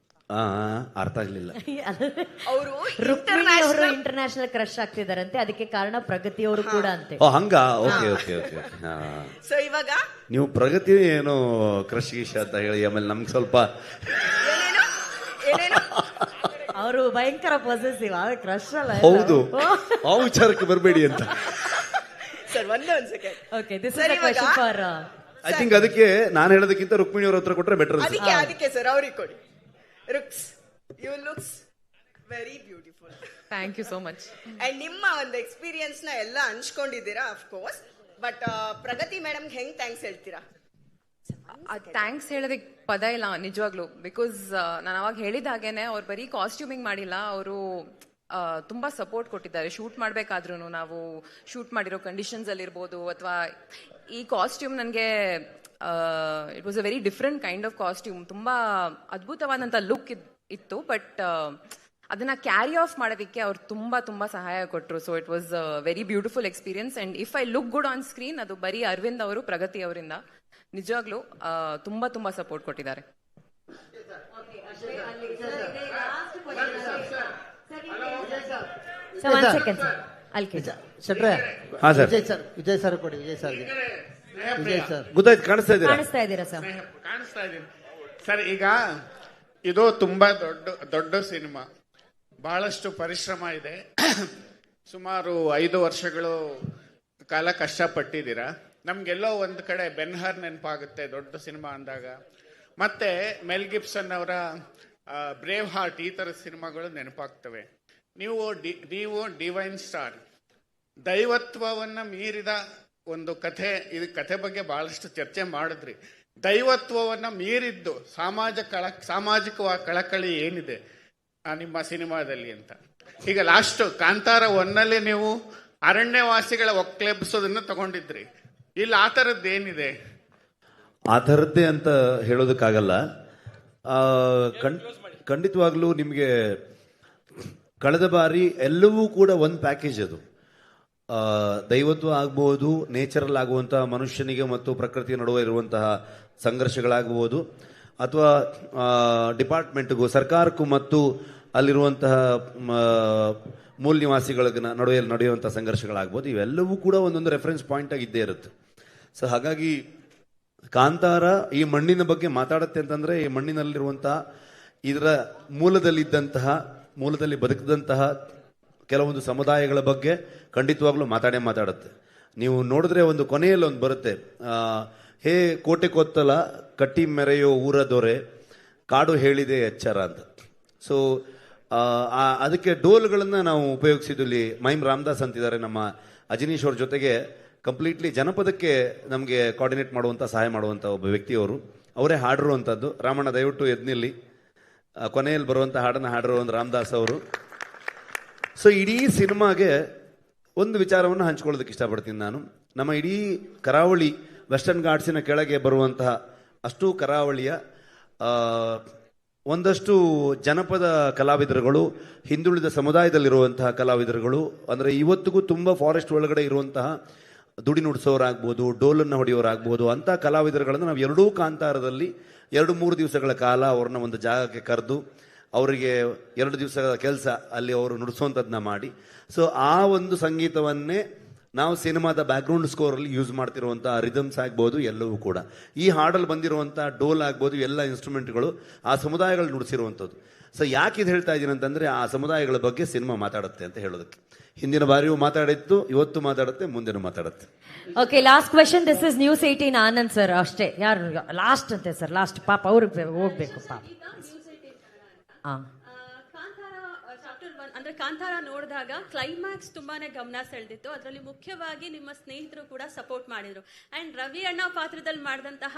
ಅರ್ಥ ಆಗ್ಲಿಲ್ಲ. ಅವರು ರುಕ್ಮಿಣಿ ಅವರು ಇಂಟರ್ನ್ಯಾಷನಲ್ ಕ್ರಶ್ ಆಗ್ತಿದಾರಂತೆ, ಅದಕ್ಕೆ ಕಾರಣ ಪ್ರಗತಿ ಅವರು ಕೂಡ ಅಂತೆ. ಹಂಗ ಓಕೆ ಓಕೆ ಓಕೆ. ಸೊ ಇವಾಗ ನೀವು ಪ್ರಗತಿ ಏನೋ ಕ್ರಶ್ ಗೀಶ ಅಂತ ಹೇಳಿ ಆಮೇಲೆ ನಮ್ಗೆ ಸ್ವಲ್ಪ ಅವರು ಭಯಂಕರ ಪೊಸೆಸಿವ್, ಕ್ರಶ್ ಅಲ್ಲ. ಹೌದು, ಆ ವಿಚಾರಕ್ಕೆ ಬರಬೇಡಿ ಅಂತ. ಸರ್ ಒಂದೇ ಒಂದು second. Okay, this is a question for I think. ಅದಕ್ಕೆ ನಾನು ಹೇಳೋದಕ್ಕಿಂತ ರುಕ್ಮಿಣಿ ಅವ್ರ ಹತ್ರ ಕೊಟ್ರೆ ಬೆಟರ್. ಅದಕ್ಕೆ ಸರ್ ಅವ್ರಿಗೆ ಕೊಡಿ. ರುಕ್ಸ್, you looks very beautiful. Thank you so much. And ನಿಮ್ಮ ಒಂದು ಎಕ್ಸ್ಪೀರಿಯನ್ಸ್ ನ ಎಲ್ಲ ಹಂಚ್ಕೊಂಡಿದ್ದೀರಾ of course. But Pragathi madam ಹೆಂಗ್ ಥ್ಯಾಂಕ್ಸ್ ಹೇಳ್ತೀರಾ? ಥ್ಯಾಂಕ್ಸ್ ಹೇಳೋದಕ್ಕೆ ಪದ ಇಲ್ಲ ನಿಜವಾಗ್ಲು. ಬಿಕಾಸ್ ನಾನು ಅವಾಗ ಹೇಳಿದ ಹಾಗೇನೆ ಅವ್ರು ಬರೀ ಕಾಸ್ಟ್ಯೂಮಿಂಗ್ ಮಾಡಿಲ್ಲ, ಅವರು ತುಂಬಾ ಸಪೋರ್ಟ್ ಕೊಟ್ಟಿದ್ದಾರೆ. ಶೂಟ್ ಮಾಡ್ಬೇಕಾದ್ರೂ ನಾವು ಶೂಟ್ ಮಾಡಿರೋ ಕಂಡೀಷನ್ಸ್ ಅಲ್ಲಿ ಇರ್ಬೋದು, ಅಥವಾ ಈ ಕಾಸ್ಟ್ಯೂಮ್ ನನಗೆ it was a very different kind of costume. ತುಂಬಾ ಅದ್ಭುತವಾದಂಥ ಲುಕ್ ಇತ್ತು, ಬಟ್ ಅದನ್ನ ಕ್ಯಾರಿ ಆಫ್ ಮಾಡೋದಕ್ಕೆ ಅವ್ರು ತುಂಬಾ ತುಂಬಾ ಸಹಾಯ ಕೊಟ್ಟರು. So it was a very beautiful experience. And if I look good on screen, ಅದು ಬರೀ ಅರವಿಂದ್ ಅವರು, ಪ್ರಗತಿ ಅವರಿಂದ ನಿಜವಾಗ್ಲೂ ತುಂಬಾ ತುಂಬಾ ಸಪೋರ್ಟ್ ಕೊಟ್ಟಿದ್ದಾರೆ. ವಿಜಯ್ ಸರ್ ಕೊಡಿ. ವಿಜಯ್ ಸರ್ ಗೊತ್ತಾಯ್ತು, ಕಾಣಿಸ್ತಾ ಇದ್ದೀರಾ ಸರ್? ಕಾಣಿಸ್ತಾ ಇದ್ದೀನಿ ಸರ್. ಈಗ ಇದು ತುಂಬಾ ದೊಡ್ಡ ಸಿನಿಮಾ, ಬಹಳಷ್ಟು ಪರಿಶ್ರಮ ಇದೆ. ಸುಮಾರು 5 ವರ್ಷಗಳು ಕಾಲ ಕಷ್ಟಪಟ್ಟಿದ್ದೀರಾ. ನಮ್ಗೆಲ್ಲೋ ಒಂದು ಕಡೆ ಬೆನ್ಹರ್ ನೆನಪಾಗುತ್ತೆ ದೊಡ್ಡ ಸಿನಿಮಾ ಅಂದಾಗ. ಮತ್ತೆ ಮೆಲ್ ಗಿಬ್ಸನ್ ಅವರ ಬ್ರೇವ್ ಹಾರ್ಟ್, ಈ ಥರದ ಸಿನಿಮಾಗಳು ನೆನಪಾಗ್ತವೆ. ನೀವು ಡಿವೈನ್ ಸ್ಟಾರ್, ದೈವತ್ವವನ್ನ ಮೀರಿದ ಒಂದು ಕಥೆ. ಇದು ಕಥೆ ಬಗ್ಗೆ ಬಹಳಷ್ಟು ಚರ್ಚೆ ಮಾಡಿದ್ರಿ. ದೈವತ್ವವನ್ನ ಮೀರಿದ್ದು ಸಾಮಾಜಿಕ ಕಳಕಳಿ ಏನಿದೆ ನಿಮ್ಮ ಸಿನಿಮಾದಲ್ಲಿ ಅಂತ. ಈಗ ಲಾಸ್ಟ್ ಕಾಂತಾರ 1ನಲ್ಲಿ ನೀವು ಅರಣ್ಯವಾಸಿಗಳ ಒಕ್ಲೆಬ್ಸೋದನ್ನ ತಗೊಂಡಿದ್ರಿ. ಇಲ್ಲಿ ಆ ಥರದ್ದು ಏನಿದೆ? ಆ ಥರದ್ದೇ ಅಂತ ಹೇಳೋದಕ್ಕಾಗಲ್ಲ. ಖಂಡಿತವಾಗ್ಲೂ ನಿಮಗೆ ಕಳೆದ ಬಾರಿ ಎಲ್ಲವೂ ಕೂಡ ಒಂದು ಪ್ಯಾಕೇಜ್. ಅದು ದೈವತ್ವ ಆಗ್ಬೋದು, ನೇಚರಲ್ ಆಗುವಂತಹ ಮನುಷ್ಯನಿಗೆ ಮತ್ತು ಪ್ರಕೃತಿಯ ನಡುವೆ ಇರುವಂತಹ ಸಂಘರ್ಷಗಳಾಗಬಹುದು, ಅಥವಾ ಡಿಪಾರ್ಟ್ಮೆಂಟ್ಗೂ ಸರ್ಕಾರಕ್ಕೂ ಮತ್ತು ಅಲ್ಲಿರುವಂತಹ ಮೂಲ ನಿವಾಸಿಗಳ ನಡುವೆ ನಡೆಯುವಂತಹ ಸಂಘರ್ಷಗಳಾಗ್ಬೋದು. ಇವೆಲ್ಲವೂ ಕೂಡ ಒಂದೊಂದು ರೆಫರೆನ್ಸ್ ಪಾಯಿಂಟ್ ಆಗಿ ಇದ್ದೇ ಇರುತ್ತೆ. ಸೊ ಹಾಗಾಗಿ ಕಾಂತಾರ ಈ ಮಣ್ಣಿನ ಬಗ್ಗೆ ಮಾತಾಡುತ್ತೆ ಅಂತಂದ್ರೆ, ಈ ಮಣ್ಣಿನಲ್ಲಿರುವಂತಹ ಇದರ ಮೂಲದಲ್ಲಿ ಬದುಕಿದಂತಹ ಕೆಲವೊಂದು ಸಮುದಾಯಗಳ ಬಗ್ಗೆ ಖಂಡಿತವಾಗ್ಲೂ ಮಾತಾಡುತ್ತೆ. ನೀವು ನೋಡಿದ್ರೆ ಒಂದು ಕೊನೆಯಲ್ಲಿ ಒಂದು ಬರುತ್ತೆ, ಹೇ ಕೋಟೆ ಕೊತ್ತಲ ಕಟ್ಟಿ ಮೆರೆಯೋ ಊರ ದೊರೆ ಕಾಡು ಹೇಳಿದೆ ಎಚ್ಚರ ಅಂತ. ಸೊ ಅದಕ್ಕೆ ಡೋಲ್ಗಳನ್ನು ನಾವು ಉಪಯೋಗಿಸಿದ್ದು ಇಲ್ಲಿ ಮೈಮ್ ರಾಮದಾಸ್ ಅಂತಿದ್ದಾರೆ, ನಮ್ಮ ಅಜನೀಶ್ ಅವ್ರ ಜೊತೆಗೆ ಕಂಪ್ಲೀಟ್ಲಿ ಜನಪದಕ್ಕೆ ನಮಗೆ ಕೋಆರ್ಡಿನೇಟ್ ಮಾಡುವಂಥ ಸಹಾಯ ಮಾಡುವಂಥ ಒಬ್ಬ ವ್ಯಕ್ತಿಯವರು. ಅವರೇ ಹಾಡಿರುವಂಥದ್ದು. ರಾಮಣ್ಣ ದಯವಿಟ್ಟು ಎದ್ನಿಲ್ಲಿ, ಕೊನೆಯಲ್ಲಿ ಬರುವಂಥ ಹಾಡನ್ನು ಹಾಡಿರೋ ಒಂದು ರಾಮದಾಸ್ ಅವರು. ಸೊ ಇಡೀ ಸಿನಿಮಾಗೆ ಒಂದು ವಿಚಾರವನ್ನು ಹಂಚ್ಕೊಳ್ಳೋದಕ್ಕೆ ಇಷ್ಟಪಡ್ತೀನಿ ನಾನು. ನಮ್ಮ ಇಡೀ ಕರಾವಳಿ ವೆಸ್ಟರ್ನ್ ಘಾಟ್ಸಿನ ಕೆಳಗೆ ಬರುವಂತಹ ಅಷ್ಟು ಕರಾವಳಿಯ ಒಂದಷ್ಟು ಜನಪದ ಕಲಾವಿದರುಗಳು, ಹಿಂದುಳಿದ ಸಮುದಾಯದಲ್ಲಿರುವಂತಹ ಕಲಾವಿದರುಗಳು, ಅಂದರೆ ಇವತ್ತಿಗೂ ತುಂಬ ಫಾರೆಸ್ಟ್ ಒಳಗಡೆ ಇರುವಂತಹ ದುಡಿ ನುಡಿಸೋರಾಗ್ಬೋದು, ಡೋಲನ್ನು ಹೊಡೆಯೋರಾಗ್ಬೋದು, ಅಂಥ ಕಲಾವಿದರುಗಳನ್ನು ನಾವು ಎರಡೂ ಕಾಂತಾರದಲ್ಲಿ 2-3 ದಿವಸಗಳ ಕಾಲ ಅವ್ರನ್ನ ಒಂದು ಜಾಗಕ್ಕೆ ಕರೆದು ಅವರಿಗೆ 2 ದಿವಸದ ಕೆಲಸ ಅಲ್ಲಿ ಅವರು ನುಡಿಸೋಂಥದ್ದನ್ನ ಮಾಡಿ, ಸೊ ಆ ಒಂದು ಸಂಗೀತವನ್ನೇ ನಾವು ಸಿನಿಮಾದ ಬ್ಯಾಕ್ಗ್ರೌಂಡ್ ಸ್ಕೋರಲ್ಲಿ ಯೂಸ್ ಮಾಡ್ತಿರುವಂಥ ರಿದಮ್ಸ್ ಆಗ್ಬೋದು, ಎಲ್ಲವೂ ಕೂಡ ಈ ಹಾಡಲ್ಲಿ ಬಂದಿರುವಂಥ ಡೋಲ್ ಆಗ್ಬೋದು, ಎಲ್ಲ ಇನ್ಸ್ಟ್ರೂಮೆಂಟ್ಗಳು ಆ ಸಮುದಾಯಗಳು ನುಡಿಸಿರುವಂಥದ್ದು. ಸೊ ಯಾಕೆ ಇದು ಹೇಳ್ತಾ ಇದ್ದೀನಿ ಅಂತಂದರೆ, ಆ ಸಮುದಾಯಗಳ ಬಗ್ಗೆ ಸಿನಿಮಾ ಮಾತಾಡುತ್ತೆ ಅಂತ ಹೇಳೋದಕ್ಕೆ. ಹಿಂದಿನ ಬಾರಿಯೂ ಮಾತಾಡಿತ್ತು, ಇವತ್ತು ಮಾತಾಡುತ್ತೆ, ಮುಂದೆನೂ ಮಾತಾಡುತ್ತೆ. Okay, last question. This is News 18 Anand sir. ಅಷ್ಟೇ, ಯಾರು ಲಾಸ್ಟ್ ಅಂತೆ ಸರ್, ಲಾಸ್ಟ್ ಪಾಪ ಅವ್ರಿಗೆ ಹೋಗ್ಬೇಕು ಪಾಪ. ಅಂದ್ರೆ ಕಾಂತಾರ ನೋಡಿದಾಗ ಕ್ಲೈಮ್ಯಾಕ್ಸ್ ತುಂಬಾನೇ ಗಮನ ಸೆಳೆದಿತ್ತು. ಅದರಲ್ಲಿ ಮುಖ್ಯವಾಗಿ ನಿಮ್ಮ ಸ್ನೇಹಿತರು ಕೂಡ ಸಪೋರ್ಟ್ ಮಾಡಿದ್ರು. ಅಂಡ್ ರವಿ ಅಣ್ಣ ಪಾತ್ರದಲ್ಲಿ ಮಾಡಿದಂತಹ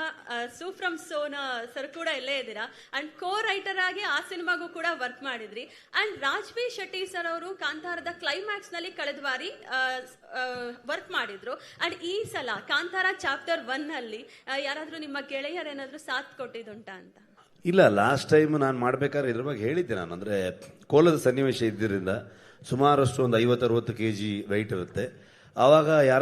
ಸೂಫ್ರಮ್ ಸೋನ ಸರ್ ಕೂಡ ಇಲ್ಲೇ ಇದ್ದೀರಾ. ಅಂಡ್ ಕೋ ರೈಟರ್ ಆಗಿ ಆ ಸಿನಿಮಾಗೂ ಕೂಡ ವರ್ಕ್ ಮಾಡಿದ್ರಿ. ಅಂಡ್ ರಾಜ್ಬಿ ಶೆಟ್ಟಿ ಸರ್ ಅವರು ಕಾಂತಾರದ ಕ್ಲೈಮ್ಯಾಕ್ಸ್ ನಲ್ಲಿ ಕಳೆದ ಬಾರಿ ವರ್ಕ್ ಮಾಡಿದ್ರು. ಅಂಡ್ ಈ ಸಲ ಕಾಂತಾರ ಚಾಪ್ಟರ್ 1 ನಲ್ಲಿ ಯಾರಾದ್ರೂ ನಿಮ್ಮ ಗೆಳೆಯರು ಏನಾದ್ರೂ ಸಾಥ್ ಕೊಟ್ಟಿದ್ದುಂಟಾ ಅಂತ? ಇಲ್ಲ, ಲಾಸ್ಟ್ ಟೈಮ್ ನಾನು ಮಾಡ್ಬೇಕಾದ್ರೆ ಇದ್ರ ಬಗ್ಗೆ ಹೇಳಿದ್ದೆ ನಾನು. ಅಂದರೆ ಕೋಲದ ಸನ್ನಿವೇಶ ಇದ್ದರಿಂದ ಸುಮಾರಷ್ಟು ಒಂದು 50-60 kg ವೆಯ್ಟ್ ಇರುತ್ತೆ. ಆವಾಗ ಯಾರ